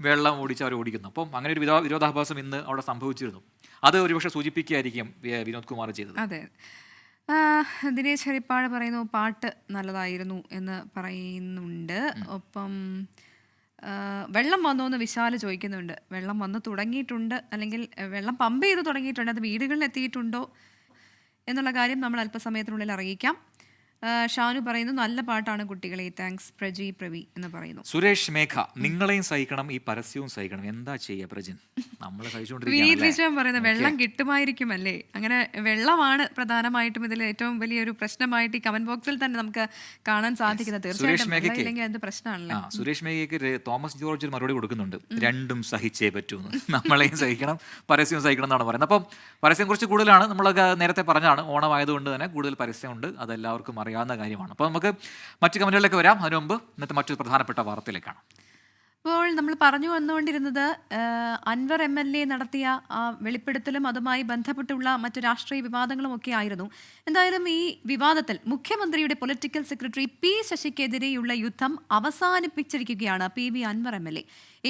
വെള്ളം ഓടിച്ച് അവർ ഓടിക്കുന്നു. അപ്പം അങ്ങനെ ഒരു വിരോധാഭാസം ഇന്ന് അവിടെ സംഭവിച്ചിരുന്നു. അത് ഒരുപക്ഷെ സൂചിപ്പിക്കുകയായിരിക്കും വിനോദ് കുമാർ ചെയ്തത്. അതെ. ദിനേശ് ഹരിപ്പാട് പറയുന്നു പാട്ട് നല്ലതായിരുന്നു എന്ന് പറയുന്നുണ്ട്. ഒപ്പം വെള്ളം വന്നോ എന്ന് വിശാല് ചോദിക്കുന്നുണ്ട്. വെള്ളം വന്ന് തുടങ്ങിയിട്ടുണ്ട്, അല്ലെങ്കിൽ വെള്ളം പമ്പ് ചെയ്ത് തുടങ്ങിയിട്ടുണ്ട്, അത് വീടുകളിൽ എത്തിയിട്ടുണ്ടോ എന്നുള്ള കാര്യം നമ്മൾ അല്പസമയത്തിനുള്ളിൽ അറിയിക്കാം. ഷാനു പറയുന്നു നല്ല പാട്ടാണ് കുട്ടികളെ, താങ്ക്സ് പ്രജി പ്രവി എന്ന് പറയുന്നു. സുരേഷ് മേഘ, നിങ്ങളെയും സഹിക്കണം ഈ പരസ്യവും സഹിക്കണം, എന്താ ചെയ്യാ പ്രജൻ, നമ്മൾ പറയുന്നത് വെള്ളം കിട്ടുമായിരിക്കും അല്ലേ? അങ്ങനെ വെള്ളമാണ് പ്രധാനമായിട്ടും ഇതിൽ ഏറ്റവും വലിയൊരു പ്രശ്നമായിട്ട് ഈ കമന്റ് ബോക്സിൽ തന്നെ നമുക്ക് കാണാൻ സാധിക്കുന്നത്. തീർച്ചയായിട്ടും അത് പ്രശ്നമാണല്ലോ. സുരേഷ് മേഘയ്ക്ക് തോമസ് ജോർജ് മറുപടി കൊടുക്കുന്നുണ്ട്, രണ്ടും സഹിച്ചേ പറ്റൂ, നമ്മളെയും സഹിക്കണം പരസ്യവും സഹിക്കണം എന്നാണ് പറയുന്നത്. അപ്പം പരസ്യം കുറച്ച് കൂടുതലാണ്, നമ്മളൊക്കെ നേരത്തെ പറഞ്ഞാണ്, ഓണമായതുകൊണ്ട് തന്നെ കൂടുതൽ പരസ്യമുണ്ട്, അതെല്ലാവർക്കും അറിയാവുന്ന കാര്യമാണ്. അപ്പോൾ നമുക്ക് മറ്റു കമന്റുകളിലേക്ക് വരാം. അതിനു മുമ്പ് ഇന്നത്തെ മറ്റൊരു പ്രധാനപ്പെട്ട വാർത്തയിലേക്കാണ്. ഇപ്പോൾ നമ്മൾ പറഞ്ഞു വന്നുകൊണ്ടിരുന്നത് അൻവർ MLA നടത്തിയ ആ വെളിപ്പെടുത്തലും അതുമായി ബന്ധപ്പെട്ടുള്ള മറ്റു രാഷ്ട്രീയ വിവാദങ്ങളും ഒക്കെ ആയിരുന്നു. എന്തായാലും ഈ വിവാദത്തിൽ മുഖ്യമന്ത്രിയുടെ പൊളിറ്റിക്കൽ സെക്രട്ടറി P. ശശിക്കെതിരെയുള്ള യുദ്ധം അവസാനിപ്പിച്ചിരിക്കുകയാണ് PV Anwar MLA.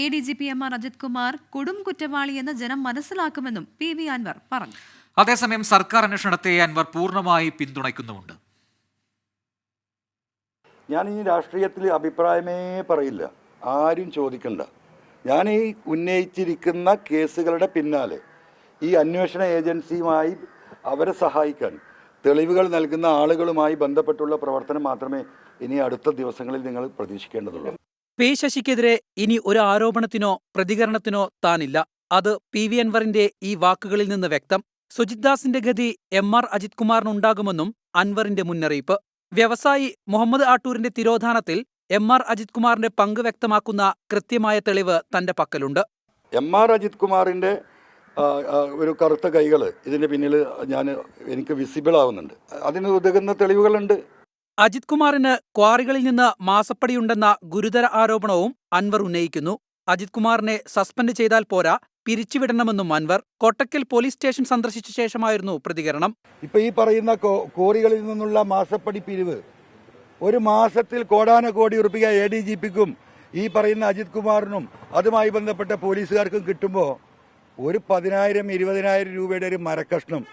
ADGP MR Ajith Kumar കൊടും കുറ്റവാളിയെന്ന് ജനം മനസ്സിലാക്കുമെന്നും PV അൻവർ പറഞ്ഞു. അതേസമയം സർക്കാർ അന്വേഷണത്തെ അൻവർ പൂർണ്ണമായി പിന്തുണയ്ക്കുന്നുമുണ്ട്. ഞാൻ ഈ രാഷ്ട്രീയത്തിൽ അഭിപ്രായമേ പറയില്ല, ആരും ചോദിക്കണ്ട. ഞാൻ ഈ ഉന്നയിച്ചിരിക്കുന്ന കേസുകളുടെ പിന്നാലെ ഈ അന്വേഷണ ഏജൻസിയുമായി അവരെ സഹായിക്കാൻ തെളിവുകൾ നൽകുന്ന ആളുകളുമായി ബന്ധപ്പെട്ടുള്ള പ്രവർത്തനം മാത്രമേ ഇനി അടുത്ത ദിവസങ്ങളിൽ നിങ്ങൾ പ്രതീക്ഷിക്കേണ്ടതുള്ളൂ. P. ശശിക്കെതിരെ ഇനി ഒരു ആരോപണത്തിനോ പ്രതികരണത്തിനോ താനില്ല. അത് PV അൻവറിന്റെ ഈ വാക്കുകളിൽ നിന്ന് വ്യക്തം. സുജിത് ദാസിന്റെ ഗതി MR അജിത് കുമാറിനുണ്ടാകുമെന്നും അൻവറിന്റെ മുന്നറിയിപ്പ്. വ്യവസായി മുഹമ്മദ് ആട്ടൂരിന്റെ തിരോധാനത്തിൽ MR അജിത് കുമാറിന്റെ പങ്ക് വ്യക്തമാക്കുന്ന കൃത്യമായ തെളിവ് തന്റെ പക്കലുണ്ട്. MR അജിത് കുമാറിൻ്റെ ഒരു കറുത്ത കൈകൾ ഇതിൻ്റെ പിന്നിൽ എനിക്ക് വിസിബിൾ ആവുന്നുണ്ട്. അതിന് ഉതകുന്ന തെളിവുകളുണ്ട്. അജിത് കുമാറിന് ക്വാറികളിൽ നിന്ന് മാസപ്പടിയുണ്ടെന്ന ഗുരുതര ആരോപണവും അൻവർ ഉന്നയിക്കുന്നു. അജിത് കുമാറിനെ സസ്പെൻഡ് ചെയ്താൽ പോരാ, പിരിച്ചുവിടണമെന്നും അൻവർ. കോട്ടക്കൽ പോലീസ് സ്റ്റേഷൻ സന്ദർശിച്ച ശേഷമായിരുന്നു പ്രതികരണം. ഇപ്പൊ ഈ പറയുന്ന കോറികളിൽ നിന്നുള്ള മാസപ്പടി പിരിവ് ഒരു മാസത്തിൽ കോടാനകോടി ഉറുപ്പിക ADGPക്കും ഈ പറയുന്ന അജിത് കുമാറിനും അതുമായി ബന്ധപ്പെട്ട പോലീസുകാർക്കും കിട്ടുമ്പോൾ ഒരു 10,000-20,000 രൂപയുടെ ഒരു മരക്കഷ്ണം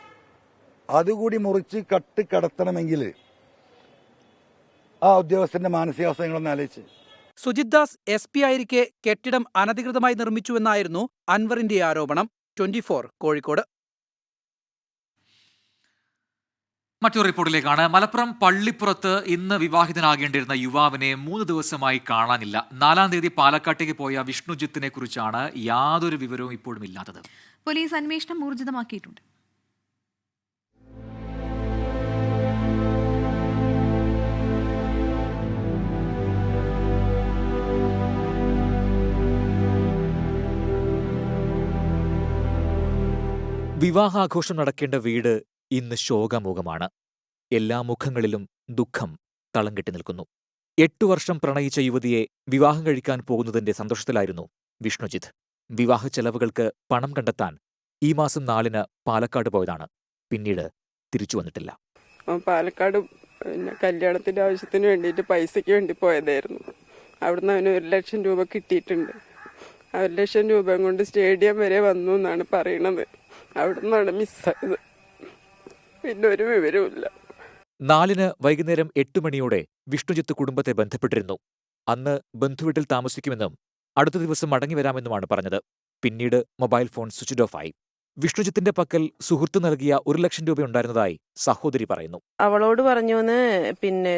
അതുകൂടി മുറിച്ച് കടത്തണമെങ്കിൽ ആ ഉദ്യോഗസ്ഥന്റെ മാനസികാവസ്ഥകളൊന്ന് ആലോചിച്ച്. സുജിത് ദാസ് SP ആയിരിക്കെ കെട്ടിടം അനധികൃതമായി നിർമ്മിച്ചുവെന്നായിരുന്നു അൻവറിന്റെ ആരോപണം. 24 കോഴിക്കോട്. മറ്റൊരു റിപ്പോർട്ടിലേക്കാണ്. മലപ്പുറം പള്ളിപ്പുറത്ത് ഇന്ന് വിവാഹിതനാകേണ്ടിരുന്ന യുവാവിനെ 3 ദിവസമായി കാണാനില്ല. 4-ാം തീയതി പാലക്കാട്ടേക്ക് പോയ വിഷ്ണുജിത്തിനെ കുറിച്ചാണ് യാതൊരു വിവരവും ഇപ്പോഴും ഇല്ലാത്തത്. പോലീസ് അന്വേഷണം ഊർജിതമാക്കിയിട്ടുണ്ട്. വിവാഹാഘോഷം നടക്കേണ്ട വീട് ഇന്ന് ശോകമുഖമാണ്. എല്ലാ മുഖങ്ങളിലും ദുഃഖം തളം കെട്ടി നിൽക്കുന്നു. 8 വർഷം പ്രണയിച്ച യുവതിയെ വിവാഹം കഴിക്കാൻ പോകുന്നതിന്റെ സന്തോഷത്തിലായിരുന്നു വിഷ്ണുജിത്ത്. വിവാഹ ചെലവുകൾക്ക് പണം കണ്ടെത്താൻ ഈ മാസം 4-ന് പാലക്കാട് പോയതാണ്. പിന്നീട് തിരിച്ചു വന്നിട്ടില്ല. പാലക്കാട് കല്യാണത്തിന്റെ ആവശ്യത്തിന് വേണ്ടിയിട്ട് പൈസയ്ക്ക് വേണ്ടി പോയതായിരുന്നു. അവിടുന്ന് അവന് 1 ലക്ഷം രൂപ കിട്ടിയിട്ടുണ്ട്. 1 ലക്ഷം രൂപ കൊണ്ട് സ്റ്റേഡിയം വരെ വന്നു എന്നാണ് പറയണത്. അവിടുന്നാണ് മിസ്സായത്. പിന്നെ ഒരു വിവരവുമില്ല. 4-ന് വൈകുന്നേരം 8 മണിയോടെ വിഷ്ണുജിത്ത് കുടുംബത്തെ ബന്ധപ്പെട്ടിരുന്നു. അന്ന് ബന്ധുവീട്ടിൽ താമസിക്കുമെന്നും അടുത്ത ദിവസം മടങ്ങിവരാമെന്നുമാണ് പറഞ്ഞത്. പിന്നീട് മൊബൈൽ ഫോൺ സ്വിച്ച് ഓഫ് ആയി. വിഷ്ണുജിത്തിന്റെ പക്കൽ സുഹൃത്ത് നൽകിയ 1 ലക്ഷം രൂപ ഉണ്ടായിരുന്നതായി സഹോദരി പറയുന്നു. അവളോട് പറഞ്ഞുന്ന് പിന്നെ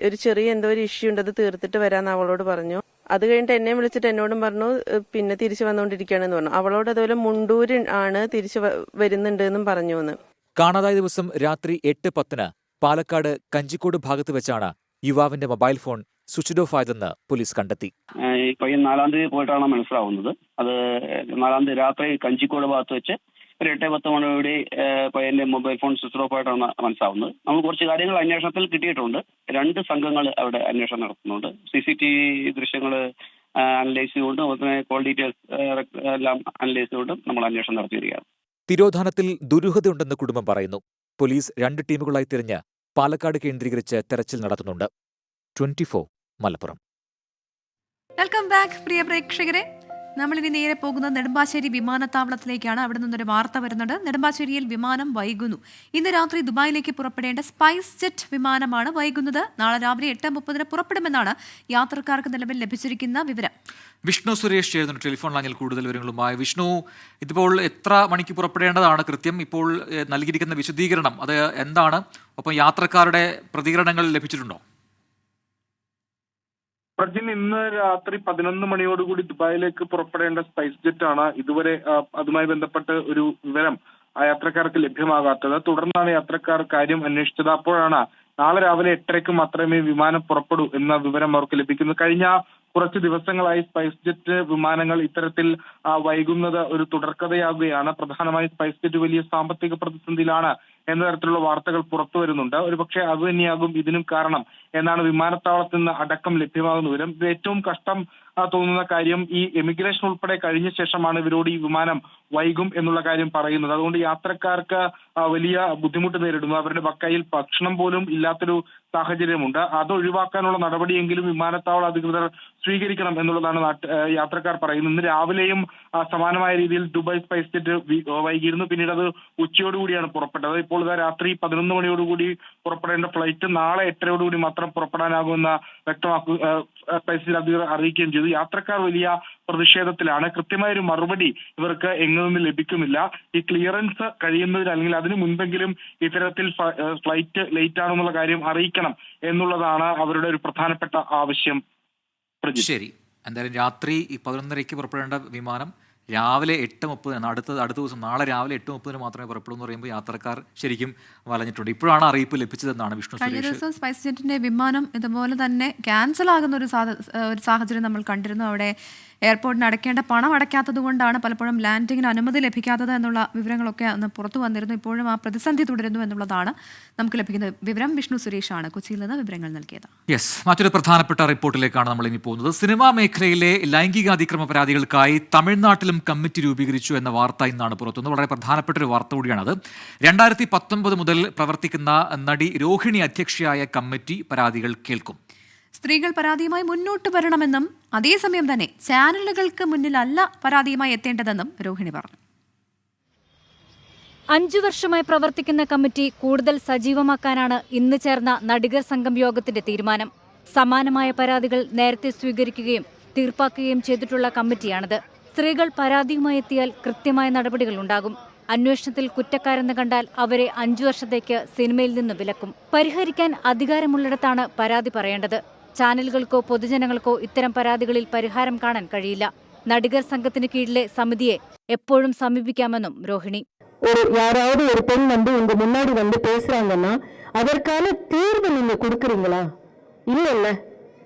ഒരു ചെറിയ എന്തോ ഒരു ഇഷ്യൂ ഉണ്ട്, അത് തീർത്തിട്ട് വരാന്ന് അവളോട് പറഞ്ഞു. അത് കഴിഞ്ഞിട്ട് എന്നെ വിളിച്ചിട്ട് എന്നോടും പറഞ്ഞു പിന്നെ തിരിച്ചു വന്നുകൊണ്ടിരിക്കുകയാണെന്ന് പറഞ്ഞു. അവളോട് അതുപോലെ മുണ്ടൂര് ആണ് തിരിച്ചു വരുന്നുണ്ട് എന്നും പറഞ്ഞു. കാണാതായ ദിവസം രാത്രി 8:10-ന് പാലക്കാട് കഞ്ചിക്കോട് ഭാഗത്ത് വെച്ചാണ് യുവാവിന്റെ മൊബൈൽ ഫോൺ സ്വിച്ച് ഓഫ് ആയതെന്ന് പോലീസ് കണ്ടെത്തി. ഈ പയ്യൻ 4-ാം തീയതി പോയിട്ടാണ് മനസ്സിലാവുന്നത്. അത് 4-ാം തീയതി രാത്രി കഞ്ചിക്കോട് ഭാഗത്ത് വെച്ച് ഒരു 8-10 മണിയോടെ പയ്യന്റെ മൊബൈൽ ഫോൺ സ്വിച്ച് ഓഫ് ആയിട്ടാണ് മനസ്സിലാവുന്നത്. നമ്മൾ കുറച്ച് കാര്യങ്ങൾ അന്വേഷണത്തിൽ കിട്ടിയിട്ടുണ്ട്. 2 സംഘങ്ങൾ അവിടെ അന്വേഷണം നടത്തുന്നുണ്ട്. CCTV ദൃശ്യങ്ങൾ അനലൈസ് ചെയ്തുകൊണ്ടും അതുപോലെ കോൾ ഡീറ്റെയിൽസ് എല്ലാം അനലൈസ് ചെയ്തുകൊണ്ടും നമ്മൾ അന്വേഷണം നടത്തിയിരിക്കുകയാണ്. തിരോധാനത്തിൽ ദുരൂഹതയുണ്ടെന്ന് കുടുംബം പറയുന്നു. പോലീസ് 2 ടീമുകളായി തിരിഞ്ഞ് പാലക്കാട് കേന്ദ്രീകരിച്ച് തെരച്ചിൽ നടത്തുന്നുണ്ട്. 24 മലപ്പുറം. വെൽക്കം ബാക്ക് പ്രിയ പ്രേക്ഷകരെ. നമ്മളിനി നേരെ പോകുന്നത് നെടുമ്പാശ്ശേരി വിമാനത്താവളത്തിലേക്കാണ്. അവിടെ നിന്നൊരു വാർത്ത വരുന്നുണ്ട്. നെടുമ്പാശ്ശേരിയിൽ വിമാനം വൈകുന്നു. ഇന്ന് രാത്രി ദുബായിലേക്ക് പുറപ്പെടേണ്ട സ്പൈസ് ജെറ്റ് വിമാനമാണ് വൈകുന്നത്. നാളെ രാവിലെ 8:30 പുറപ്പെടുമെന്നാണ് യാത്രക്കാർക്ക് നിലവിൽ ലഭിച്ചിരിക്കുന്ന വിവരം. വിഷ്ണു സുരേഷ് ചേർന്നു ടെലിഫോൺ ലൈനിൽ കൂടുതൽ വിവരങ്ങളുമായി. വിഷ്ണു, ഇതിപ്പോൾ എത്ര മണിക്ക് പുറപ്പെടേണ്ടതാണ് കൃത്യം? ഇപ്പോൾ നൽകിയിരിക്കുന്ന വിശദീകരണം അത് എന്താണ്? ഒപ്പം യാത്രക്കാരുടെ പ്രതികരണങ്ങൾ ലഭിച്ചിട്ടുണ്ടോ? പ്രജിൻ, ഇന്ന് രാത്രി 11 മണിയോടുകൂടി ദുബായിലേക്ക് പുറപ്പെടേണ്ട സ്പൈസ് ജെറ്റ് ആണ് ഇതുവരെ അതുമായി ബന്ധപ്പെട്ട് ഒരു വിവരം യാത്രക്കാർക്ക് ലഭ്യമാകാത്തത്. തുടർന്നാണ് യാത്രക്കാർ കാര്യം അന്വേഷിച്ചത്. അപ്പോഴാണ് നാളെ രാവിലെ 8:30 മാത്രമേ വിമാനം പുറപ്പെടൂ എന്ന വിവരം അവർക്ക് ലഭിക്കുന്നത്. കഴിഞ്ഞ കുറച്ച് ദിവസങ്ങളായി സ്പൈസ് ജെറ്റ് വിമാനങ്ങൾ ഇത്തരത്തിൽ വൈകുന്നത് ഒരു തുടർക്കഥയാകുകയാണ്. പ്രധാനമായും സ്പൈസ് ജെറ്റ് വലിയ സാമ്പത്തിക പ്രതിസന്ധിയിലാണ് എന്ന തരത്തിലുള്ള വാർത്തകൾ പുറത്തു വരുന്നുണ്ട്. ഒരുപക്ഷെ അത് തന്നെയാകും ഇതിനും കാരണം എന്നാണ് വിമാനത്താവളത്തിൽ നിന്ന് അടക്കം ലഭ്യമാകുന്ന വിവരം. ഇത് ഏറ്റവും കഷ്ടം തോന്നുന്ന കാര്യം, ഈ എമിഗ്രേഷൻ ഉൾപ്പെടെ കഴിഞ്ഞ ശേഷമാണ് ഇവരോട് ഈ വിമാനം വൈകും എന്നുള്ള കാര്യം പറയുന്നത്. അതുകൊണ്ട് യാത്രക്കാർക്ക് വലിയ ബുദ്ധിമുട്ട് നേരിടുന്നു. അവരുടെ കയ്യിൽ ഭക്ഷണം പോലും ഇല്ലാത്തൊരു സാഹചര്യമുണ്ട്. അത് ഒഴിവാക്കാനുള്ള നടപടിയെങ്കിലും വിമാനത്താവള അധികൃതർ സ്വീകരിക്കണം എന്നുള്ളതാണ് യാത്രക്കാർ പറയുന്നത്. ഇന്ന് രാവിലെയും സമാനമായ രീതിയിൽ ദുബായ് സ്പൈസ് ജെറ്റ് വൈകിയിരുന്നു. പിന്നീട് അത് ഉച്ചയോടുകൂടിയാണ് പുറപ്പെട്ടത്. ഇപ്പോൾ രാത്രി 11 മണിയോടുകൂടി പുറപ്പെടേണ്ട ഫ്ലൈറ്റ് നാളെ 8:30 മാത്രം പുറപ്പെടാനാകുമെന്ന് സ്പൈസ് ജെറ്റ് അധികൃതർ അറിയിക്കുകയും ചെയ്തു. യാത്രക്കാർ വലിയ പ്രതിഷേധത്തിലാണ്. കൃത്യമായൊരു മറുപടി ഇവർക്ക് എങ്ങും നിന്ന് ലഭിക്കുന്നില്ല. ഈ ക്ലിയറൻസ് കഴിയുന്നതിന് അല്ലെങ്കിൽ അതിനു മുൻപെങ്കിലും ഇത്തരത്തിൽ ഫ്ലൈറ്റ് ലേറ്റ് ആണെന്നുള്ള കാര്യം അറിയിക്കണം എന്നുള്ളതാണ് അവരുടെ ഒരു പ്രധാനപ്പെട്ട ആവശ്യം. ശരി, എന്തായാലും രാത്രി 11:30 പുറപ്പെടേണ്ട വിമാനം രാവിലെ 8:30 അടുത്ത ദിവസം നാളെ രാവിലെ 8:30 മാത്രമേ പുറപ്പെടൂ എന്ന് പറയുമ്പോൾ യാത്രക്കാർ ശരിക്കും വലഞ്ഞിട്ടുണ്ട്. ഇപ്പോഴാണ് അറിയിപ്പ് ലഭിച്ചതെന്നാണ് വിഷ്ണു കഴിഞ്ഞ സുരേഷ്. ദിവസം സ്പൈസ് ജെറ്റിന്റെ വിമാനം ഇതുപോലെ തന്നെ ക്യാൻസൽ ആകുന്ന ഒരു സാഹചര്യം നമ്മൾ കണ്ടിരുന്നു. അവിടെ എയർപോർട്ടിന് അടയ്ക്കേണ്ട പണം അടയ്ക്കാത്തത് കൊണ്ടാണ് പലപ്പോഴും ലാൻഡിങ്ങിന് അനുമതി ലഭിക്കാത്തത് എന്നുള്ള വിവരങ്ങളൊക്കെ അന്ന് പുറത്തു വന്നിരുന്നു. ഇപ്പോഴും ആ പ്രതിസന്ധി തുടരുന്നു എന്നുള്ളതാണ് നമുക്ക് ലഭിക്കുന്ന വിവരം. വിഷ്ണു സുരേഷാണ് കൊച്ചിയിൽ നിന്ന് വിവരങ്ങൾ നൽകിയത്. യെസ്, മറ്റൊരു പ്രധാനപ്പെട്ട റിപ്പോർട്ടിലേക്കാണ് നമ്മൾ ഇനി പോകുന്നത്. സിനിമാ മേഖലയിലെ ലൈംഗിക അതിക്രമ പരാതികൾക്കായി തമിഴ്നാട്ടിലും കമ്മിറ്റി രൂപീകരിച്ചു എന്ന വാർത്ത ഇന്നാണ് പുറത്തുവന്നത്. വളരെ പ്രധാനപ്പെട്ട ഒരു വാർത്ത കൂടിയാണത്. 2019 മുതൽ പ്രവർത്തിക്കുന്ന നടി രോഹിണി അധ്യക്ഷയായ കമ്മിറ്റി പരാതികൾ കേൾക്കും. സ്ത്രീകൾ പരാതിയുമായി മുന്നോട്ട് വരണമെന്നും അതേസമയം തന്നെ ചാനലുകൾക്ക് മുന്നിലല്ല പരാതിയുമായി എത്തേണ്ടതെന്നും രോഹിണി പറഞ്ഞു. 5 വർഷമായി പ്രവർത്തിക്കുന്ന കമ്മിറ്റി കൂടുതൽ സജീവമാക്കാനാണ് ഇന്ന് ചേർന്ന നടികർ സംഘം യോഗത്തിന്റെ തീരുമാനം. സമാനമായ പരാതികൾ നേരത്തെ സ്വീകരിക്കുകയും തീർപ്പാക്കുകയും ചെയ്തിട്ടുള്ള കമ്മിറ്റിയാണിത്. സ്ത്രീകൾ പരാതിയുമായി എത്തിയാൽ കൃത്യമായ നടപടികൾ ഉണ്ടാകും. അന്വേഷണത്തിൽ കുറ്റക്കാരെന്ന് കണ്ടാൽ അവരെ 5 വർഷത്തേക്ക് സിനിമയിൽ നിന്ന് വിലക്കും. പരിഹരിക്കാൻ അധികാരമുള്ളിടത്താണ് പരാതി പറയേണ്ടത്. ചാനലുകൾക്കോ പൊതുജനങ്ങൾക്കോ ഇത്തരം പരാതികളിൽ പരിഹാരം കാണാൻ കഴിയില്ല. നടികർ സംഘത്തിന് കീഴിലെ സമിതിയെ എപ്പോഴും സമീപിക്കാമെന്നും രോഹിണി. யாராவது ஒரு பெண் உங்க முன்னாடி பேசுறாங்கன்னா அதற்கான தீர்வு நீங்க கொடுக்கறீங்களா? இல்ல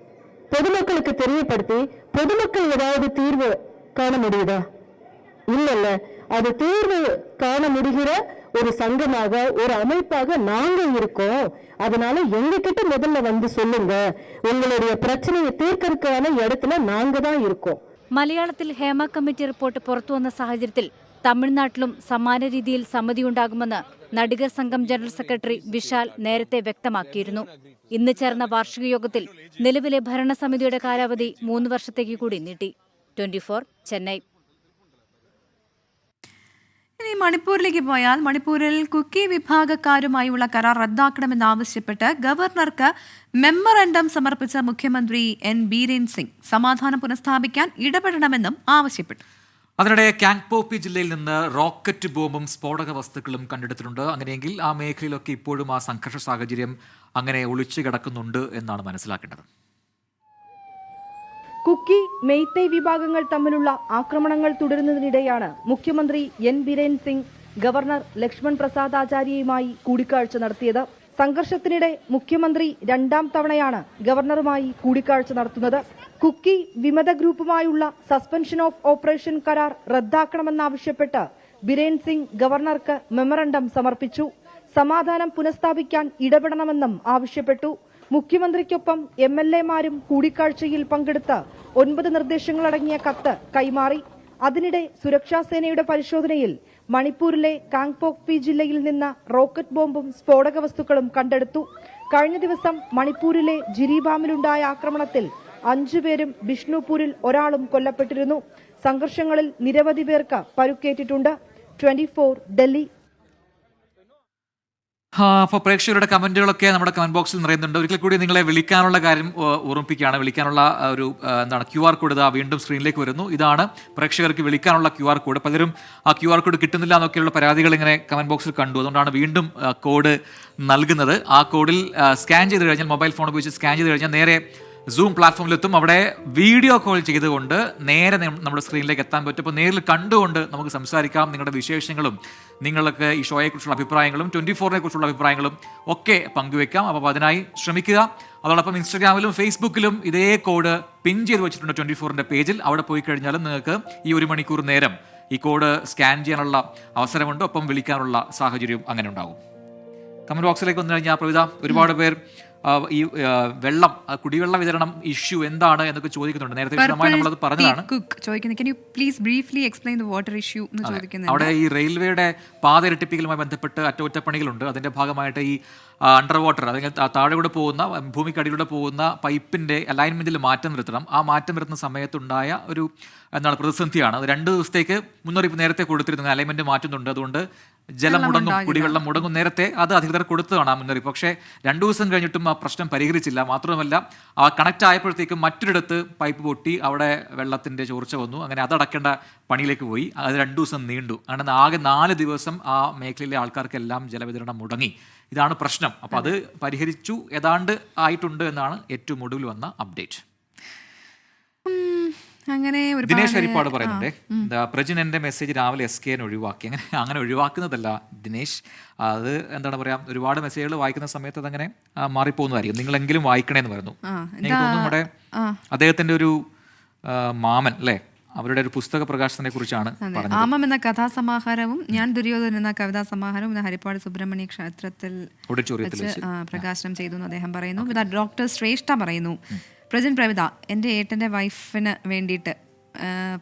பொதுமக்களுக்கு தெரியப்படுத்தி பொதுமக்கள் ஏதாவது தீர்வு காண முடியுதா? இல்ல அது தீர்வு காண முடிகிற ஒரு சங்கமாக ஒரு அமைப்பாக நாங்க இருக்கோம். அதனால எங்ககிட்ட முதல்ல சொல்லுங்க. உங்களுடைய பிரச்சனையை தீர்க்கறதுக்கான இடத்துல நாங்க தான் இருக்கோம். മലയാളത്തിൽ ഹേമ കമ്മിറ്റി റിപ്പോർട്ട് പുറത്തുവന്ന സാഹചര്യത്തിൽ തമിഴ്നാട്ടിലും സമാന രീതിയിൽ സമിതിയുണ്ടാകുമെന്ന് നടികർ സംഘം ജനറൽ സെക്രട്ടറി വിശാൽ നേരത്തെ വ്യക്തമാക്കിയിരുന്നു. ഇന്ന് ചേർന്ന വാർഷിക യോഗത്തിൽ നിലവിലെ ഭരണസമിതിയുടെ കാലാവധി 3 വർഷത്തേക്ക് കൂടി നീട്ടി. 24 ചെന്നൈ. ഇനി മണിപ്പൂരിലേക്ക് പോയാൽ മണിപ്പൂരിൽ കുക്കി വിഭാഗക്കാരുമായുള്ള കരാർ റദ്ദാക്കണമെന്നാവശ്യപ്പെട്ട് ഗവർണർക്ക് മെമ്മറണ്ടം സമർപ്പിച്ച മുഖ്യമന്ത്രി എൻ ബീരേൻ സിംഗ് സമാധാനം പുനഃസ്ഥാപിക്കാൻ ഇടപെടണമെന്നും ആവശ്യപ്പെട്ടു. അതിനിടെ കാങ്പോപ്പി ജില്ലയിൽ നിന്ന് റോക്കറ്റ് ബോംബും സ്ഫോടക വസ്തുക്കളും കണ്ടെടുത്തിട്ടുണ്ട്. അങ്ങനെയെങ്കിൽ ആ മേഖലയിലൊക്കെ ഇപ്പോഴും ആ സംഘർഷ സാഹചര്യം അങ്ങനെ ഒളിച്ചു കിടക്കുന്നുണ്ട് എന്നാണ് മനസ്സിലാക്കേണ്ടത്. കുക്കി മെയ്തൈ വിഭാഗങ്ങൾ തമ്മിലുള്ള ആക്രമണങ്ങൾ തുടരുന്നതിനിടെയാണ് മുഖ്യമന്ത്രി എൻ ബിരേൻ സിംഗ് ഗവർണർ ലക്ഷ്മൺ പ്രസാദ് ആചാര്യയുമായി കൂടിക്കാഴ്ച നടത്തിയത്. സംഘർഷത്തിനിടെ മുഖ്യമന്ത്രി 2ാം തവണയാണ് ഗവർണറുമായി കൂടിക്കാഴ്ച നടത്തുന്നത്. കുക്കി വിമത ഗ്രൂപ്പുമായുള്ള സസ്പെൻഷൻ ഓഫ് ഓപ്പറേഷൻ കരാർ റദ്ദാക്കണമെന്നാവശ്യപ്പെട്ട് ബിരേൻ സിംഗ് ഗവർണർക്ക് മെമ്മറണ്ടം സമർപ്പിച്ചു. സമാധാനം പുനഃസ്ഥാപിക്കാൻ ഇടപെടണമെന്നും ആവശ്യപ്പെട്ടു. മുഖ്യമന്ത്രിക്കൊപ്പം MLA-മാരും കൂടിക്കാഴ്ചയിൽ പങ്കെടുത്ത് 9 നിർദ്ദേശങ്ങളടങ്ങിയ കത്ത് കൈമാറി. അതിനിടെ സുരക്ഷാസേനയുടെ പരിശോധനയിൽ മണിപ്പൂരിലെ കാങ്പോക്പി ജില്ലയിൽ നിന്ന് റോക്കറ്റ് ബോംബും സ്ഫോടക വസ്തുക്കളും കണ്ടെടുത്തു. കഴിഞ്ഞ ദിവസം മണിപ്പൂരിലെ ജിരിബാമിലുണ്ടായ ആക്രമണത്തിൽ 5 പേരും ബിഷ്ണുപൂരിൽ ഒരാളും കൊല്ലപ്പെട്ടിരുന്നു. സംഘർഷങ്ങളിൽ നിരവധി പേർക്ക് പരുക്കേറ്റിട്ടുണ്ട്. 24 ഡൽഹി. അപ്പോൾ പ്രേക്ഷകരുടെ കമന്റുകളൊക്കെ നമ്മുടെ കമന്റ് ബോക്സിൽ നിറയുന്നുണ്ട്. ഒരിക്കൽ കൂടി നിങ്ങളെ വിളിക്കാനുള്ള കാര്യം ഓർമ്മിപ്പിക്കുകയാണ്. വിളിക്കാനുള്ള ഒരു QR കോഡ് ഇതാ വീണ്ടും സ്ക്രീനിലേക്ക് വരുന്നു. ഇതാണ് പ്രേക്ഷകർക്ക് വിളിക്കാനുള്ള QR കോഡ്. പലരും ആ QR കോഡ് കിട്ടുന്നില്ല എന്നൊക്കെയുള്ള പരാതികൾ ഇങ്ങനെ കമന്റ് ബോക്സിൽ കണ്ടു. അതുകൊണ്ടാണ് വീണ്ടും കോഡ് നൽകുന്നത്. ആ കോഡിൽ സ്കാൻ ചെയ്ത് കഴിഞ്ഞാൽ, മൊബൈൽ ഫോൺ ഉപയോഗിച്ച് സ്കാൻ ചെയ്ത് കഴിഞ്ഞാൽ നേരെ സൂം പ്ലാറ്റ്ഫോമിലെത്തും. അവിടെ വീഡിയോ കോൾ ചെയ്തുകൊണ്ട് നേരെ നമ്മുടെ സ്ക്രീനിലേക്ക് എത്താൻ പറ്റും. അപ്പോൾ നേരിൽ കണ്ടുകൊണ്ട് നമുക്ക് സംസാരിക്കാം. നിങ്ങളുടെ വിശേഷങ്ങളും നിങ്ങൾക്ക് ഈ ഷോയെക്കുറിച്ചുള്ള അഭിപ്രായങ്ങളും 24-നെ കുറിച്ചുള്ള അഭിപ്രായങ്ങളും ഒക്കെ പങ്കുവെക്കാം. അപ്പോൾ അതിനായി ശ്രമിക്കുക. അതോടൊപ്പം ഇൻസ്റ്റാഗ്രാമിലും ഫേസ്ബുക്കിലും ഇതേ കോഡ് പിൻ ചെയ്ത് വെച്ചിട്ടുണ്ട് 24-ന്റെ പേജിൽ. അവിടെ പോയി കഴിഞ്ഞാലും നിങ്ങൾക്ക് ഈ 1 മണിക്കൂർ നേരം ഈ കോഡ് സ്കാൻ ചെയ്യാനുള്ള അവസരമുണ്ട്. ഒപ്പം വിളിക്കാനുള്ള സാഹചര്യം അങ്ങനെ ഉണ്ടാകും. കമന്റ് ബോക്സിലേക്ക് വന്നു കഴിഞ്ഞാൽ പ്രവിത, ഒരുപാട് പേർ ഈ വെള്ളം കുടിവെള്ള വിതരണം ഇഷ്യൂ എന്താണ് എന്നൊക്കെ ചോദിക്കുന്നുണ്ട്. നേരത്തെ വിശദമായി നമ്മളത് പറഞ്ഞതാണ്. അവിടെ ഈ റെയിൽവേയുടെ പാത ഇരട്ടിപ്പിക്കലുമായി ബന്ധപ്പെട്ട് അറ്റകുറ്റപ്പണികളുണ്ട്. അതിന്റെ ഭാഗമായിട്ട് ഈ അണ്ടർ വാട്ടർ, അല്ലെങ്കിൽ താഴെകൂടെ പോകുന്ന ഭൂമിക്കടിയിലൂടെ പോകുന്ന പൈപ്പിന്റെ അലൈൻമെന്റിൽ മാറ്റം വരുത്തണം. ആ മാറ്റം വരുത്തുന്ന സമയത്തുണ്ടായ ഒരു പ്രതിസന്ധിയാണ്. അത് 2 ദിവസത്തേക്ക് മുന്നറിയിപ്പ് നേരത്തെ കൊടുത്തിരുന്നു. അലൈൻമെന്റ് മാറ്റുന്നുണ്ട്, അതുകൊണ്ട് ജലം മുടങ്ങും, കുടിവെള്ളം മുടങ്ങും. നേരത്തെ അത് അധികൃതർ കൊടുത്തതാണ് ആ മുന്നറിയിപ്പ്. പക്ഷേ 2 ദിവസം കഴിഞ്ഞിട്ടും ആ പ്രശ്നം പരിഹരിച്ചില്ല. മാത്രമല്ല ആ കണക്ട് ആയപ്പോഴത്തേക്കും മറ്റൊരിടത്ത് പൈപ്പ് പൊട്ടി, അവിടെ വെള്ളത്തിന്റെ ചോർച്ച വന്നു. അങ്ങനെ അതടക്കേണ്ട പണിയിലേക്ക് പോയി. അത് 2 ദിവസം നീണ്ടു. അങ്ങനെ ആകെ 4 ദിവസം ആ മേഖലയിലെ ആൾക്കാർക്കെല്ലാം ജലവിതരണം മുടങ്ങി. ഇതാണ് പ്രശ്നം. അപ്പോൾ അത് പരിഹരിച്ചു, ഏതാണ്ട് ആയിട്ടുണ്ട് എന്നാണ് ഏറ്റവും ഒടുവിൽ വന്ന അപ്ഡേറ്റ്. അങ്ങനെ ദിനേശ് ഹരിപ്പാട് പറയുന്നുണ്ട്, പ്രജിൻ എൻ്റെ മെസ്സേജ് രാവിലെ SK ഒഴിവാക്കി. അങ്ങനെ ഒഴിവാക്കുന്നതല്ല ദിനേശ്. അത് എന്താണ് പറയാ, ഒരുപാട് മെസ്സേജുകൾ വായിക്കുന്ന സമയത്ത് അതങ്ങനെ മാറിപ്പോകുന്നതായിരിക്കും. നിങ്ങളെങ്കിലും വായിക്കണേന്ന് പറയുന്നു. എനിക്ക് തോന്നുന്നു നമ്മുടെ അദ്ദേഹത്തിന്റെ ഒരു മാമൻ അല്ലേ, അവരുടെ ഒരു പുസ്തക പ്രകാശനത്തെ കുറിച്ചാണ് പറഞ്ഞത്. ആമം എന്ന കഥാസമാഹാരവും ഞാൻ ദുര്യോധനൻ എന്ന കവിതാ സമാഹാരവും ഇന്ന് ഹരിപ്പാട് സുബ്രഹ്മണ്യ ക്ഷേത്രത്തിൽ പ്രകാശനം ചെയ്തു എന്ന് അദ്ദേഹം പറയുന്നു. ഡോക്ടർ ശ്രേഷ്ഠ പറയുന്നു, പ്രജൻ പ്രവിത, എൻ്റെ ഏട്ടൻ്റെ വൈഫിന് വേണ്ടിയിട്ട്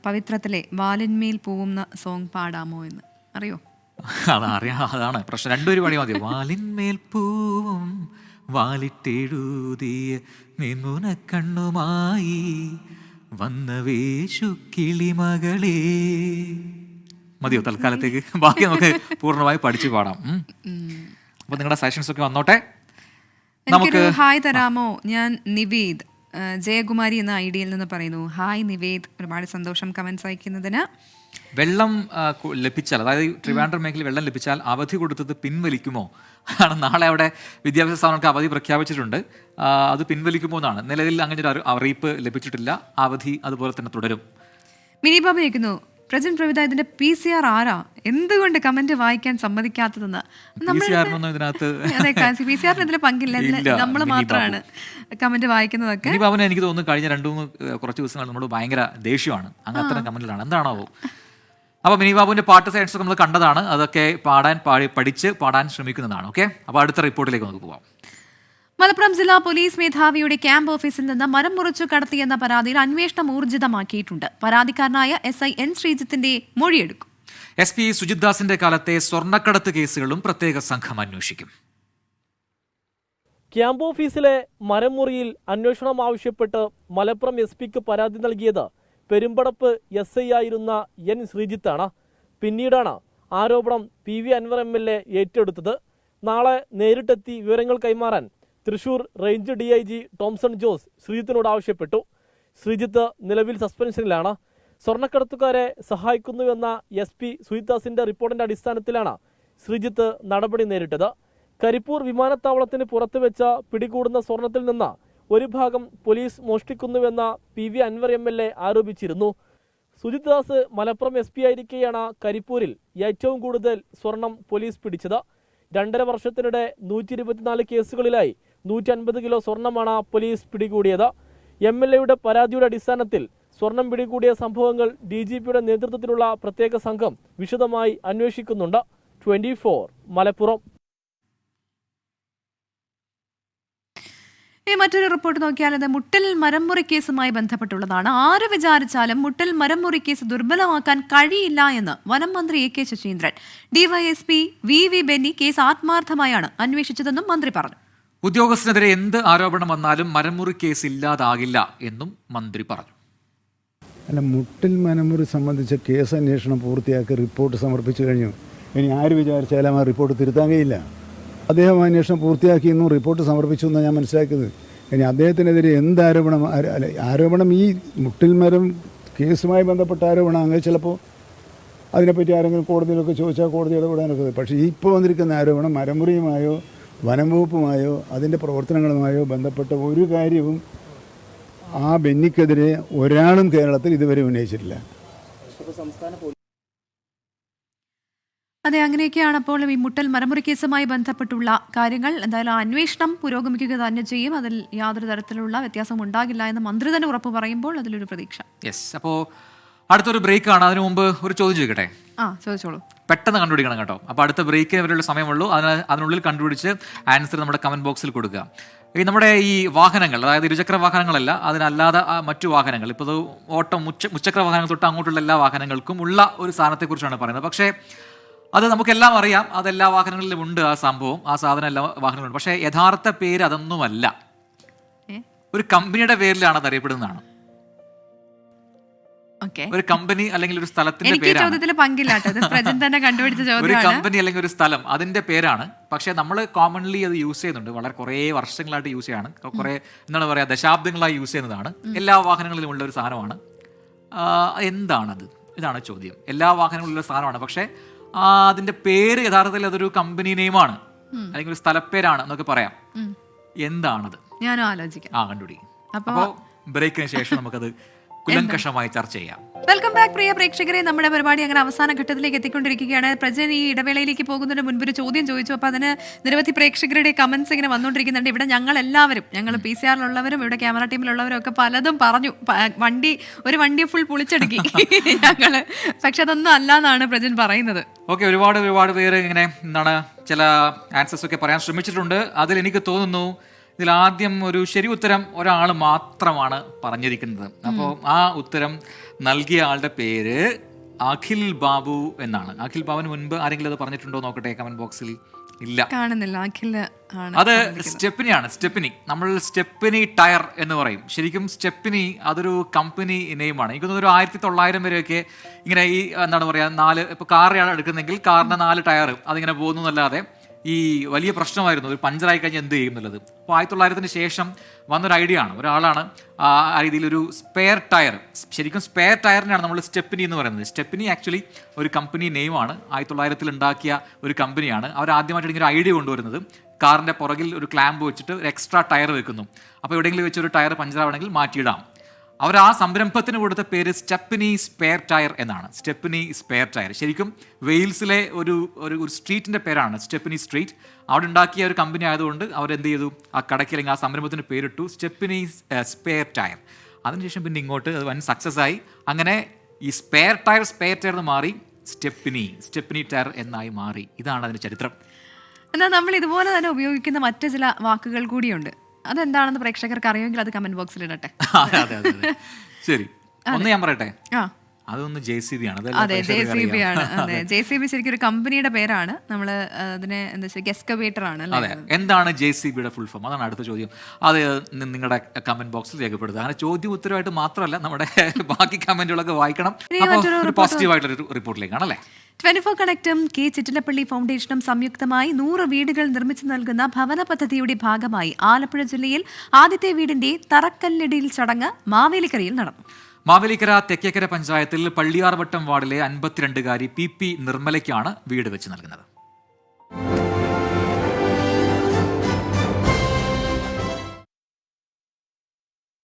പവിത്രത്തിലെ വാലിന്മേൽ പൂവുന്ന സോങ് പാടാമോ എന്ന്. അറിയോ? അതറിയാം, അതാണ് പ്രശ്നം. 2 പണി മതി. വാലിന്മേൽ പൂവും വാലിട്ടെഴുതിയ നിമുന കണ്ണുമായി വന്ന വേശു കിളിമകളേ. മതിയോ തൽക്കാലത്തേക്ക്? ബാക്കി നമുക്ക് പൂർണ്ണമായി പഠിച്ചു പാടാം. അപ്പൊ നിങ്ങളുടെ സജഷൻസ് ഒക്കെ വന്നോട്ടെ. നമുക്ക് ഹായ് തരാമോ? ഞാൻ നിവേദ് ജയകുമാരി എന്ന ഐഡിയയിൽ നിന്ന് പറയുന്നു. ഹായ് നിവേദ്, ഒരുപാട് സന്തോഷം കമന്റ്സ് അയക്കുന്നതിന്. വെള്ളം ലഭിച്ചാൽ, അതായത് ട്രിവാൻഡ്രം മേഖലയിൽ വെള്ളം ലഭിച്ചാൽ അവധി കൊടുത്തത് പിൻവലിക്കുമോ? കാരണം നാളെ അവിടെ വിദ്യാഭ്യാസ സ്ഥാപനങ്ങൾക്ക് അവധി പ്രഖ്യാപിച്ചിട്ടുണ്ട്. അത് പിൻവലിക്കുമോ എന്നാണ്. നിലവിൽ അങ്ങനെ ഒരു അറിയിപ്പ് ലഭിച്ചിട്ടില്ല. അവധി അതുപോലെ തന്നെ തുടരും. മിനി ബാബു ചോദിക്കുന്നു, പ്രജൻ പ്രവിത ഇതിന്റെ PCR ആരാ? എന്തുകൊണ്ട് കമന്റ് വായിക്കാൻ സമ്മതിക്കാത്തതെന്ന്. PCR ഇതിൽ പങ്കില്ല, നമ്മൾ മാത്രമാണ് കമന്റ് വായിക്കുന്നതൊക്കെ. മിനി ബാബുനെ എനിക്ക് തോന്നുന്നു കഴിഞ്ഞ 2-3 കുറച്ച് ദിവസങ്ങൾ നമ്മൾ ഭയങ്കര ദേഷ്യമാണ് അങ്ങനത്തെ കമന്റിലാണ്. എന്താണാവോ? അപ്പോൾ മിനി ബാബുവിന്റെ പാട്ട് സയൻസ് നമ്മൾ കണ്ടതാണ്. അതൊക്കെ പഠിച്ച് പാടാൻ ശ്രമിക്കുന്നതാണ്. ഓക്കെ, അപ്പോൾ അടുത്ത റിപ്പോർട്ടിലേക്ക് നമുക്ക് പോകാം. മലപ്പുറം ജില്ലാ പോലീസ് മേധാവിയുടെ ക്യാമ്പ് ഓഫീസിൽ നിന്ന് മരം മുറിച്ചു കടത്തിയെന്ന പരാതിയിൽ അന്വേഷണം ഊർജിതമാക്കിയിട്ടുണ്ട്. പരാതിക്കാരനായ SI N ശ്രീജിത്തിന്റെ മൊഴിയെടുക്കും. SP സുജിത് ദാസിന്റെ കാലത്തെ സ്വർണ്ണക്കടത്ത് കേസുകളും പ്രത്യേക സംഘം അന്വേഷിക്കും. ക്യാമ്പ് ഓഫീസിലെ മരം മുറിയിൽ അന്വേഷണം ആവശ്യപ്പെട്ട് മലപ്പുറം SPക്ക് പരാതി നൽകിയത് പെരുമ്പടപ്പ് SI ആയിരുന്ന N ശ്രീജിത്താണ്. പിന്നീടാണ് ആരോപണം PV അൻവർ MLA ഏറ്റെടുത്തത്. നാളെ നേരിട്ടെത്തി വിവരങ്ങൾ കൈമാറാൻ തൃശൂർ റേഞ്ച് DIG ടോംസൺ ജോസ് ശ്രീജിത്തിനോട് ആവശ്യപ്പെട്ടു. ശ്രീജിത്ത് നിലവിൽ സസ്പെൻഷനിലാണ്. സ്വർണ്ണക്കടത്തുകാരെ സഹായിക്കുന്നുവെന്ന SP സുജിത് ദാസിന്റെ റിപ്പോർട്ടിന്റെ അടിസ്ഥാനത്തിലാണ് ശ്രീജിത്ത് നടപടി നേരിട്ടത്. കരിപ്പൂർ വിമാനത്താവളത്തിന് പുറത്ത് വെച്ച പിടികൂടുന്ന സ്വർണത്തിൽ നിന്ന് ഒരു ഭാഗം പോലീസ് മോഷ്ടിക്കുന്നുവെന്ന PV അൻവർ MLA ആരോപിച്ചിരുന്നു. സുജിത് ദാസ് മലപ്പുറം SP ആയിരിക്കെയാണ് കരിപ്പൂരിൽ ഏറ്റവും കൂടുതൽ സ്വർണം പോലീസ് പിടിച്ചത്. 2.5 വർഷത്തിനിടെ 124 കേസുകളിലായി 150 കിലോ സ്വർണമാണ് പോലീസ് പിടികൂടിയത്. MLAയുടെ പരാതിയുടെ അടിസ്ഥാനത്തിൽ സ്വർണം പിടികൂടിയ സംഭവങ്ങൾ DGPയുടെ നേതൃത്വത്തിലുള്ള പ്രത്യേക സംഘം വിശദമായി അന്വേഷിക്കുന്നുണ്ട്. 24 മലപ്പുറം. മറ്റൊരു റിപ്പോർട്ട് നോക്കിയാൽ അത് മുട്ടൽ മരംമുറി കേസുമായി ബന്ധപ്പെട്ടുള്ളതാണ്. ആര് വിചാരിച്ചാലും മുട്ടൽ മരംമുറി കേസ് ദുർബലമാക്കാൻ കഴിയില്ല എന്ന് വനം മന്ത്രി AK Saseendran. DYSP VV Benny case ആത്മാർത്ഥമായാണ് അന്വേഷിച്ചതെന്നും മന്ത്രി പറഞ്ഞു. ഉദ്യോഗസ്ഥനെതിരെ എന്ത് ആരോപണം വന്നാലും മരംമുറി കേസ് ഇല്ലാതാകില്ല എന്നും മന്ത്രി പറഞ്ഞു. അല്ല, മുട്ടൽ മരംമുറി സംബന്ധിച്ച കേസ് അന്വേഷണം പൂർത്തിയാക്കി റിപ്പോർട്ട് സമർപ്പിച്ചു കഴിഞ്ഞു. ഇനി ആര് വിചാരിച്ചാലും ആ റിപ്പോർട്ട് തിരുത്താൻ കഴിയില്ല. അദ്ദേഹം അന്വേഷണം പൂർത്തിയാക്കിയെന്നും റിപ്പോർട്ട് സമർപ്പിച്ചു എന്നാണ് ഞാൻ മനസ്സിലാക്കുന്നത്. ഇനി അദ്ദേഹത്തിനെതിരെ എന്ത് ആരോപണം ഈ മുട്ടിൽ മരം കേസുമായി ബന്ധപ്പെട്ട ആരോപണമാണെങ്കിൽ ചിലപ്പോൾ അതിനെപ്പറ്റി ആരെങ്കിലും കോടതിയിലൊക്കെ ചോദിച്ചാൽ കോടതി ഇടപെടാനൊക്കെ. പക്ഷേ ഇപ്പോൾ വന്നിരിക്കുന്ന ആരോപണം മരമുറിയുമായോ വനം വകുപ്പുമായോ അതിൻ്റെ പ്രവർത്തനങ്ങളുമായോ ബന്ധപ്പെട്ട ഒരു കാര്യവും ആ ബെന്നിക്കെതിരെ ഒരാളും കേരളത്തിൽ ഇതുവരെ ഉന്നയിച്ചിട്ടില്ല. അതെ, അങ്ങനെയൊക്കെയാണ് അപ്പോൾ ഈ മുട്ടൽ മരമുറി കേസുമായി ബന്ധപ്പെട്ടുള്ള കാര്യങ്ങൾ. എന്തായാലും അന്വേഷണം പുരോഗമിക്കുക തന്നെ ചെയ്യും. അതിൽ യാതൊരു തരത്തിലുള്ള വ്യത്യാസം ഉണ്ടാകില്ല എന്ന് മന്ത്രി തന്നെ ഉറപ്പ് പറയുമ്പോൾ അതിലൊരു പ്രതീക്ഷ. യെസ്, അപ്പോൾ അടുത്തൊരു ബ്രേക്ക് ആണ്. അതിനു മുമ്പ് ഒരു ചോദ്യം ചോദിക്കട്ടെ? ചോദിച്ചോളൂ. പെട്ടെന്ന് കണ്ടുപിടിക്കണം കേട്ടോ. അപ്പോൾ അടുത്ത ബ്രേക്കിന് വരെയുള്ള സമയമുള്ളൂ. അതിനുള്ളിൽ കണ്ടുപിടിച്ച് ആൻസർ നമ്മുടെ കമന്റ് ബോക്സിൽ കൊടുക്കുക. ഈ നമ്മുടെ ഈ വാഹനങ്ങൾ, അതായത് ഇരുചക്ര വാഹനങ്ങളല്ല, അതിനല്ലാതെ മറ്റു വാഹനങ്ങൾ, ഇപ്പോൾ ഓട്ടം മുച്ചക്ര വാഹനങ്ങൾ തൊട്ട് അങ്ങോട്ടുള്ള എല്ലാ വാഹനങ്ങൾക്കും ഉള്ള ഒരു സാധനത്തെക്കുറിച്ചാണ് പറയുന്നത്. പക്ഷേ അത് നമുക്കെല്ലാം അറിയാം, അതെല്ലാ വാഹനങ്ങളിലും ഉണ്ട് ആ സംഭവം, ആ സാധനം എല്ലാ വാഹനങ്ങളിലും. പക്ഷേ യഥാർത്ഥ പേര് അതൊന്നുമല്ല, ഒരു കമ്പനിയുടെ പേരിലാണ് അത് അറിയപ്പെടുന്നതാണ്. ഒരു കമ്പനി അല്ലെങ്കിൽ ഒരു സ്ഥലത്തിന്റെ പേരാണ്. ഒരു കമ്പനി അല്ലെങ്കിൽ ഒരു സ്ഥലം അതിന്റെ പേരാണ്. പക്ഷെ നമ്മൾ കോമൺലി അത് യൂസ് ചെയ്യുന്നുണ്ട്, വളരെ കുറേ വർഷങ്ങളായിട്ട് യൂസ് ചെയ്യാണ്, കുറേ എന്താണ് പറയുക, ദശാബ്ദങ്ങളായി യൂസ് ചെയ്യുന്നതാണ്. എല്ലാ വാഹനങ്ങളിലും ഉള്ള ഒരു സാധനമാണ്. എന്താണത്? ഇതാണ് ചോദ്യം. എല്ലാ വാഹനങ്ങളിലുള്ള സാധനമാണ്, പക്ഷെ അതിന്റെ പേര് യഥാർത്ഥത്തിൽ അതൊരു കമ്പനി നെയിമാണ് അല്ലെങ്കിൽ ഒരു സ്ഥലപ്പേരാണ് എന്നൊക്കെ പറയാം. എന്താണത്? ഞാനും ആലോചിക്കാം. കണ്ടുപിടിക്കും. അപ്പോൾ ബ്രേക്കിന് ശേഷം നമുക്കത് കുലങ്കഷമായി ചർച്ച ചെയ്യാം. വെൽക്കം ബാക്ക് പ്രിയ പ്രേക്ഷകരെ. നമ്മുടെ പരിപാടി അങ്ങനെ അവസാന ഘട്ടത്തിലേക്ക് എത്തിക്കൊണ്ടിരിക്കുകയാണ്. പ്രജൻ ഈ ഇടവേളയിലേക്ക് പോകുന്നതിന് മുൻപ് ഒരു ചോദ്യം ചോദിച്ചു. അപ്പോൾ അതിന് നിരവധി പ്രേക്ഷകരുടെ കമന്റ്സ് ഇങ്ങനെ വന്നുകൊണ്ടിരിക്കുന്നുണ്ട്. ഇവിടെ ഞങ്ങൾ PCR-ലുള്ളവരും ഇവിടെ ക്യാമറ ടീമിലുള്ളവരും ഒക്കെ പലതും പറഞ്ഞു. ഒരു വണ്ടി ഫുൾ പൊളിച്ചടുക്കി ഞങ്ങള്. പക്ഷെ അതൊന്നും അല്ലാന്നാണ് പ്രജൻ പറയുന്നത്. ഓക്കെ, ഒരുപാട് പേര് ഇങ്ങനെ എന്താണ് ചില ആൻസേഴ്സ് ഒക്കെ പറയാൻ ശ്രമിച്ചിട്ടുണ്ട്. അതിൽ എനിക്ക് തോന്നുന്നു ഇതിൽ ആദ്യം ഒരു ശരി ഉത്തരം ഒരാൾ മാത്രമാണ് പറഞ്ഞിരിക്കുന്നത്. അപ്പോൾ ആ ഉത്തരം നൽകിയ ആളുടെ പേര് അഖിൽ ബാബു എന്നാണ്. അഖിൽ ബാബുവിന് മുൻപ് ആരെങ്കിലും അത് പറഞ്ഞിട്ടുണ്ടോ നോക്കട്ടെ കമന്റ് ബോക്സിൽ. ഇല്ല, കാണുന്നില്ല. അഖിൽ അത് സ്റ്റെപ്പിനിയാണ്. സ്റ്റെപ്പിനി, നമ്മൾ സ്റ്റെപ്പിനി ടയർ എന്ന് പറയും. ശരിക്കും സ്റ്റെപ്പിനി അതൊരു കമ്പനി നെയിമാണ്. എനിക്ക് തോന്നുന്നു ഒരു 1900 വരെയൊക്കെ ഇങ്ങനെ ഈ എന്താണ് പറയുക, 4 ഇപ്പോൾ കാറാണ് എടുക്കുന്നതെങ്കിൽ കാറിൻ്റെ 4 ടയർ അതിങ്ങനെ പോകുന്നു എന്നല്ലാതെ ഈ വലിയ പ്രശ്നമായിരുന്നു ഒരു പഞ്ചറായി കഴിഞ്ഞാൽ എന്ത് ചെയ്യും എന്നുള്ളത്. അപ്പോൾ 1900-ന് ശേഷം വന്നൊരു ഐഡിയ ആണ്, ഒരാളാണ് ആ രീതിയിലൊരു സ്പെയർ ടയർ, ശരിക്കും സ്പെയർ ടയറിനാണ് നമ്മൾ സ്റ്റെപ്പിനി എന്ന് പറയുന്നത്. സ്റ്റെപ്പിനി ആക്ച്വലി ഒരു കമ്പനി നെയിമാണ്, 1900-ൽ ഉണ്ടാക്കിയ ഒരു കമ്പനിയാണ്. അവർ ആദ്യമായിട്ട് ഇങ്ങനെ ഒരു ഐഡിയ കൊണ്ടുവരുന്നത്, കാറിൻ്റെ പുറകിൽ ഒരു ക്ലാമ്പ് വെച്ചിട്ട് ഒരു എക്സ്ട്രാ ടയർ വെക്കുന്നു. അപ്പോൾ എവിടെയെങ്കിലും വെച്ചൊരു ടയർ പഞ്ചറാവണമെങ്കിൽ മാറ്റിയിടാം. അവർ ആ സംരംഭത്തിന് കൊടുത്ത പേര് സ്റ്റെപ്പിനി സ്പെയർ ടയർ എന്നാണ്. സ്റ്റെപ്പിനി സ്പെയർ ടയർ ശരിക്കും വെയിൽസിലെ ഒരു സ്ട്രീറ്റിൻ്റെ പേരാണ്, സ്റ്റെപ്പിനി സ്ട്രീറ്റ്. അവിടെ ഉണ്ടാക്കിയ ഒരു കമ്പനി ആയതുകൊണ്ട് അവരെന്ത് ചെയ്തു, ആ കടയ്ക്ക് അല്ലെങ്കിൽ ആ സംരംഭത്തിന് പേരിട്ടു സ്റ്റെപ്പിനി സ്പെയർ ടയർ. അതിനുശേഷം പിന്നെ ഇങ്ങോട്ട് അത് വൻ സക്സസ് ആയി. അങ്ങനെ ഈ സ്പെയർ ടയർ എന്ന് മാറി സ്റ്റെപ്പിനി ടയർ എന്നായി മാറി. ഇതാണ് അതിൻ്റെ ചരിത്രം. എന്നാൽ നമ്മൾ ഇതുപോലെ തന്നെ ഉപയോഗിക്കുന്ന മറ്റു ചില വാക്കുകൾ കൂടിയുണ്ട്. അതെന്താണെന്ന് പ്രേക്ഷകർക്ക് അറിയുമെങ്കിൽ അത് കമന്റ് ബോക്സിൽ ഇടട്ടെ. ശരി, ഒന്ന് ഞാൻ പറയട്ടെ. അതൊന്ന് JCB ആണ്. അതെ, JCB ആണ്. അതെ, JCB ശരിക്കും ഒരു കമ്പനിയുടെ പേരാണ്. നമ്മൾ അതിനെ എന്താ വെച്ചാൽ എക്സ്കവേറ്റർ ആണ്. അതെ, എന്താണ് JCBയുടെ ഫുൾ ഫോം? അതാണ് അടുത്ത ചോദ്യം. അത് നിങ്ങളുടെ കമന്റ് ബോക്സിൽ രേഖപ്പെടുത്തുക. അങ്ങനെ ചോദ്യം ഉത്തരവായിട്ട് മാത്രമല്ല, നമ്മുടെ ബാക്കി കമന്റുകളൊക്കെ വായിക്കണം. അപ്പോൾ പോസിറ്റീവ് ആയിട്ടുള്ള റിപ്പോർട്ടിലേക്കാണ് അല്ലേ. 24 കണക്റ്റും കെ ചിറ്റിലപ്പള്ളി ഫൗണ്ടേഷനും സംയുക്തമായി 100 വീടുകൾ നിർമ്മിച്ചു നൽകുന്ന ഭവന പദ്ധതിയുടെ ഭാഗമായി ആലപ്പുഴ ജില്ലയിൽ ആദ്യത്തെ വീടിന്റെ തറക്കല്ലിടൽ ചടങ്ങ് മാവേലിക്കരയിൽ നടന്നു. മാവേലിക്കര തെക്കേക്കര പഞ്ചായത്തിൽ പള്ളിയാർവട്ടം വാർഡിലെ 52-കാരി PP നിർമ്മലയ്ക്കാണ് വീട് വെച്ച് നൽകുന്നത്.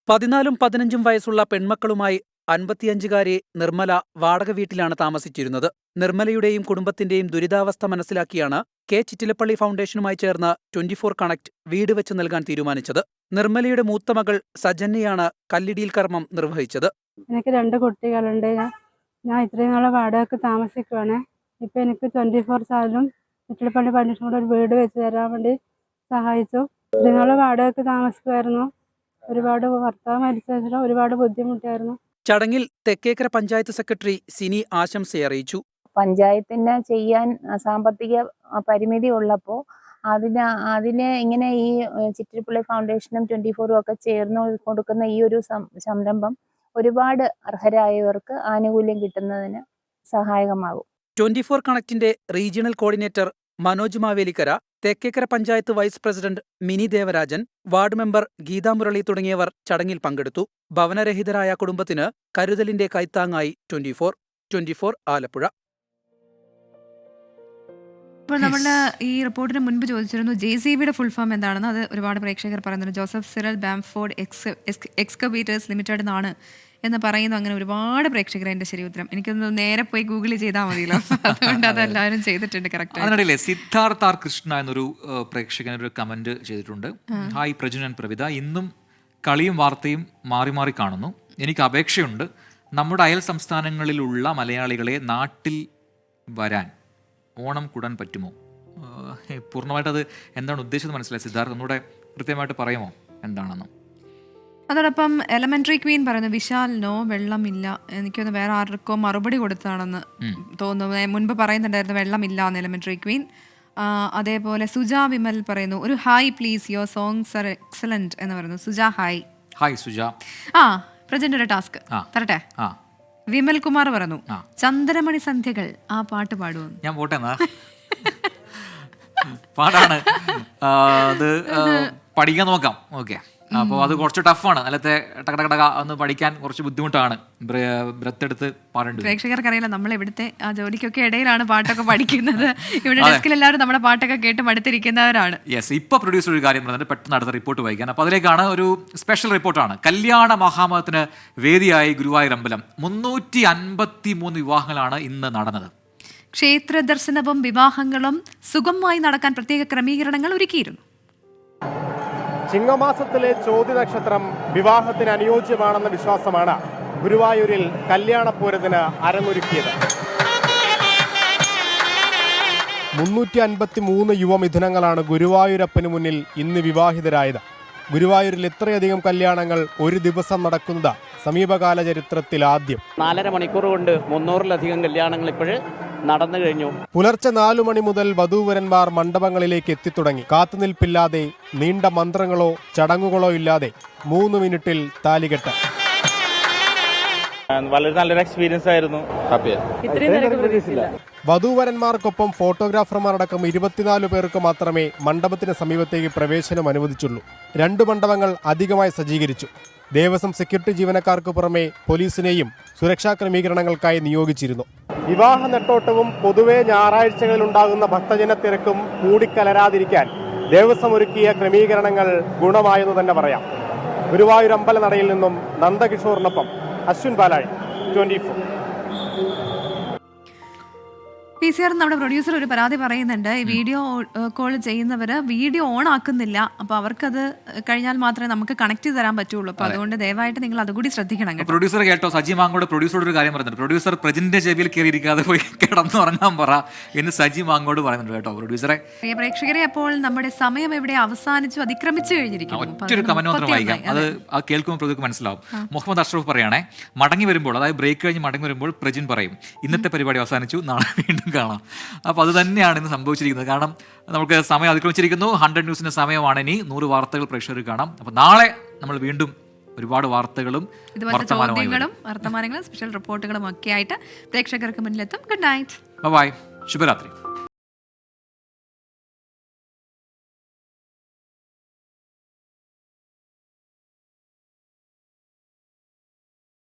പതിനാലും 15 വയസ്സുള്ള പെൺമക്കളുമായി 55-കാരി നിർമ്മല വാടക വീട്ടിലാണ് താമസിച്ചിരുന്നത്. നിർമ്മലയുടെയും കുടുംബത്തിന്റെയും ദുരിതാവസ്ഥ മനസ്സിലാക്കിയാണ് കെ ചിറ്റിലപ്പള്ളി ഫൗണ്ടേഷനുമായി ചേർന്ന് 24 കണക്ട് വീട് വെച്ച് നൽകാൻ തീരുമാനിച്ചത്. നിർമ്മലയുടെ മൂത്ത മകൾ സജന്നയാണ് കല്ലിടിയിൽ കർമ്മം നിർവഹിച്ചത്. എനിക്ക് 2 കുട്ടികളുണ്ട്. ഞാൻ ഇത്രയും നാളെ വാടകയ്ക്ക് താമസിക്കുവാണ്. ഇപ്പൊ എനിക്ക് 24 സാലും ചിറ്റിലപ്പള്ളി ഫൗണ്ടേഷൻ കൂടെ ഒരു വീട് വെച്ച് തരാൻ വേണ്ടി സഹായിച്ചു. ഇത്രയും നാളെ വാടകയ്ക്ക് താമസിക്കുമായിരുന്നു. ഒരുപാട് ഭർത്താവ് മരിച്ച ഒരുപാട് ബുദ്ധിമുട്ടായിരുന്നു. ചടങ്ങിൽ തെക്കേക്കര പഞ്ചായത്ത് സെക്രട്ടറി സിനി ആശംസയറിയിച്ചു. പഞ്ചായത്തിന് ചെയ്യാൻ സാമ്പത്തിക പരിമിതി ഉള്ളപ്പോൾ അതിന് ഇങ്ങനെ ഈ ചിറ്റിലപ്പള്ളി ഫൗണ്ടേഷനും 24 ഒക്കെ ചേർന്ന് കൊടുക്കുന്ന ഈ ഒരു സംരംഭം ഒരുപാട് അർഹരായവർക്ക് ആനുകൂല്യം കിട്ടുന്നതിന് സഹായകമാകും. 24 കണക്റ്റിന്റെ regional coordinator Manoj Mavelikkara, Thekkekara panchayat vice president Mini Devarajan, ward member Geetha Murali തുടങ്ങിയവർ ചടങ്ങിൽ പങ്കെടുത്തു. ഭവനരഹിതരായ കുടുംബത്തിന് കരുതലിന്റെ കൈത്താങ്ങായി 24 ആലപ്പുഴ. ഇപ്പോൾ നമ്മൾ ഈ റിപ്പോർട്ടിന് മുൻപ് ചോദിച്ചിരുന്നു JCBയുടെ ഫുൾ ഫോം എന്താണെന്ന്. അത് ഒരുപാട് പ്രേക്ഷകർ പറയുന്നുണ്ട്. ജോസഫ് സിറൽ ബാംഫോർഡ് എക്സ്കവേറ്റേഴ്സ് ലിമിറ്റഡ് എന്നാണ് എന്ന് പറയുന്നു. അങ്ങനെ ഒരുപാട് പ്രേക്ഷകർ എൻ്റെ ശരി ഉത്തരം. എനിക്കൊന്ന് നേരെ പോയി ഗൂഗിൾ ചെയ്താൽ മതിയല്ലോ, അതുകൊണ്ട് അതെല്ലാവരും ചെയ്തിട്ടുണ്ട് കറക്റ്റ്. അതിനിടയിലെ സിദ്ധാർത്ഥ ആർ കൃഷ്ണ എന്നൊരു പ്രേക്ഷകൻ ഒരു കമന്റ് ചെയ്തിട്ടുണ്ട്. ഹായ് പ്രജുൻ ആൻഡ് പ്രവിത, ഇന്നും കളിയും വാർത്തയും മാറി മാറി കാണുന്നു. എനിക്ക് അപേക്ഷയുണ്ട്, നമ്മുടെ അയൽ സംസ്ഥാനങ്ങളിലുള്ള മലയാളികളെ നാട്ടിൽ വരാൻ ഓണം കൂടാൻ പറ്റുമോ? പൂർണ്ണമായിട്ടത് എന്താണ് ഉദ്ദേശിച്ചത് മനസ്സിലായി. സിദ്ധാർത്ഥ ഒന്നുകൂടെ കൃത്യമായിട്ട് പറയുമോ എന്താണെന്ന്? അതോടൊപ്പം എലമെന്ററി ക്വീൻ പറയുന്നു വിശാൽ നോ വെള്ളമില്ല, എനിക്കൊന്ന് വേറെ ആർക്കോ മറുപടി കൊടുത്തതാണെന്ന് തോന്നുന്നു. മുൻപ് പറയുന്നുണ്ടായിരുന്നു വെള്ളമില്ല എന്ന് എലമെന്ററി ക്വീൻ. അതേപോലെ സുജ വിമൽ പറയുന്നു ഒരു hi please, your songs are excellent എന്ന് പറയുന്നു. സുജ ഹായ്. ഹായ് സുജ. പ്രജന്റ് ഒരു ടാസ്ക് തരട്ടെ. വിമൽ കുമാർ പറഞ്ഞു ചന്ദ്രമണി സന്ധ്യകൾ ആ പാട്ട് പാടുമെന്ന്. ഞാൻ പോട്ടെ പാടാണ് അത് പഠിക്കാൻ നോക്കാം. ഓക്കെ, അപ്പോൾ അത് കുറച്ച് ടഫാണ്. അല്ലത്തെ ടക ഒന്ന് പഠിക്കാൻ കുറച്ച് ബുദ്ധിമുട്ടാണ്. ബ്രത്ത് എടുത്ത് പാടേണ്ടത്. പ്രേക്ഷകർക്ക് അറിയില്ല, നമ്മൾ ഇവിടുത്തെ ആ ജോലിക്കൊക്കെ ഇടയിലാണ് പാട്ടൊക്കെ പഠിക്കുന്നത്. ഇവിടെ ഡെസ്കിൽ എല്ലാവരും നമ്മുടെ പാട്ടൊക്കെ കേട്ട് മടുത്തിരിക്കുന്നവരാണ്. യെസ്, ഇപ്പൊ പ്രൊഡ്യൂസർ ഒരു കാര്യം പറഞ്ഞിട്ട് പെട്ടെന്ന് അടുത്ത റിപ്പോർട്ട് വായിക്കാൻ. അപ്പോൾ അതിലേക്കാണ് ഒരു സ്പെഷ്യൽ റിപ്പോർട്ടാണ്. കല്യാണ മഹാമഹത്തിന് വേദിയായി ഗുരുവായൂർ അമ്പലം. 353 വിവാഹങ്ങളാണ് ഇന്ന് നടന്നത്. ക്ഷേത്ര ദർശനവും വിവാഹങ്ങളും സുഗമമായി നടക്കാൻ പ്രത്യേക ക്രമീകരണങ്ങൾ ഒരുക്കിയിരുന്നു. ചിങ്ങമാസത്തിലെ ചോതി നക്ഷത്രം വിവാഹത്തിന് അനുയോജ്യമാണെന്ന വിശ്വാസമാണ് ഗുരുവായൂരിൽ കല്യാണപ്പൂരത്തിന് അരങ്ങൊരുക്കിയത്. 353 യുവമിഥുനങ്ങളാണ് ഗുരുവായൂരപ്പന് മുന്നിൽ ഇന്ന് വിവാഹിതരായത്. ഗുരുവായൂരിൽ ഇത്രയധികം കല്യാണങ്ങൾ ഒരു ദിവസം നടക്കുന്നത് സമീപകാല ചരിത്രത്തിൽ ആദ്യം. 4.5 മണിക്കൂർ കൊണ്ട് 300-ലധികം കല്യാണങ്ങൾ ഇപ്പോൾ നടന്നു കഴിഞ്ഞു. പുലർച്ചെ 4 മണി മുതൽ വധൂവരന്മാർ മണ്ഡപങ്ങളിലേക്ക് എത്തിത്തുടങ്ങി. കാത്തുനിൽപ്പില്ലാതെ, നീണ്ട മന്ത്രങ്ങളോ ചടങ്ങുകളോ ഇല്ലാതെ 3 മിനിറ്റിൽ താലികെട്ട്. വളരെ നല്ലൊരു എക്സ്പീരിയൻസ് ആയിരുന്നു. വധൂവരന്മാർക്കൊപ്പം ഫോട്ടോഗ്രാഫർമാരടക്കം 24 പേർക്ക് മാത്രമേ മണ്ഡപത്തിന് സമീപത്തേക്ക് പ്രവേശനം അനുവദിച്ചുള്ളൂ. 2 മണ്ഡപങ്ങൾ അധികമായി സജ്ജീകരിച്ചു. ദേവസ്വം സെക്യൂരിറ്റി ജീവനക്കാർക്ക് പുറമെ പോലീസിനെയും സുരക്ഷാ ക്രമീകരണങ്ങൾക്കായി നിയോഗിച്ചിരുന്നു. വിവാഹ നെട്ടോട്ടവും പൊതുവെ ഞായറാഴ്ചകളിൽ ഉണ്ടാകുന്ന ഭക്തജന തിരക്കും കൂടിക്കലരാതിരിക്കാൻ ദേവസ്വം ഒരുക്കിയ ക്രമീകരണങ്ങൾ ഗുണമായെന്ന് തന്നെ പറയാം. ഗുരുവായൂർ അമ്പലനടയിൽ നിന്നും നന്ദകിഷോറിനൊപ്പം അശ്വിൻ പാലാഴി, 24. PCR നമ്മുടെ പ്രൊഡ്യൂസർ ഒരു പരാതി പറയുന്നുണ്ട്. ഈ വീഡിയോ കോൾ ചെയ്യുന്നവർ വീഡിയോ ഓൺ ആക്കുന്നില്ല. അപ്പോൾ അവർക്കത് കഴിഞ്ഞാൽ മാത്രമേ നമുക്ക് കണക്ട് ചെയ്ത് തരാൻ പറ്റുള്ളൂ. അപ്പോൾ അതുകൊണ്ട് ദയവായിട്ട് നിങ്ങൾ അതുകൂടി ശ്രദ്ധിക്കണം. പ്രൊഡ്യൂസർ കേട്ടോ, സജി മാങ്ങോട് പ്രൊഡ്യൂസറോട് ഒരു കാര്യം പറഞ്ഞിട്ടുണ്ട്. പ്രൊഡ്യൂസർ പ്രജിന്റെ ചെവിയിൽ കയറിയിരിക്കാതെ പോയി കിടന്നുറങ്ങാൻ പറ എന്ന് സജി മാങ്ങോട് പറയുന്നുണ്ട് കേട്ടോ പ്രൊഡ്യൂസറെ. പ്രിയ പ്രേക്ഷകരെ, അപ്പോൾ നമ്മുടെ സമയം എവിടെ അവസാനിച്ചു, അതിക്രമിച്ചു കഴിഞ്ഞിരിക്കുന്നു. ഒറ്റൊരു കമന്റ് മാത്രം വായിക്കാം, അത് ആ കേൾക്കുമ്പോൾ പ്രൊഡ്യൂസർക്ക് മനസ്സിലാവും. മുഹമ്മദ് അഷ്റഫ് പറയുകയാണേ, മടങ്ങി വരുമ്പോൾ, അതായത് ബ്രേക്ക് കഴിഞ്ഞ് മടങ്ങി വരുമ്പോൾ പ്രജിൻ പറയും ഇന്നത്തെ പരിപാടി അവസാനിച്ചു, നാളെ വീണ്ടും കാണാം. അപ്പോൾ അത് തന്നെയാണ് ഇന്ന് സംഭവിച്ചിരിക്കുന്നത്. കാരണം നമുക്ക് സമയം അതിക്രമിച്ചിരിക്കുന്നു. 100 ന്യൂസിന്റെ സമയമാണ് ഇനി. 100 വാർത്തകൾ പ്രേക്ഷകർക്ക് കാണാം. അപ്പോൾ നാളെ നമ്മൾ വീണ്ടും ഒരുപാട് വാർത്തകളും വർത്തമാനങ്ങളും സ്പെഷ്യൽ റിപ്പോർട്ടുകളും ഒക്കെ ആയിട്ട് പ്രേക്ഷകർക്ക് മുന്നിലെത്തും. ഗുഡ് നൈറ്റ്, ബൈ, ശുഭരാത്രി.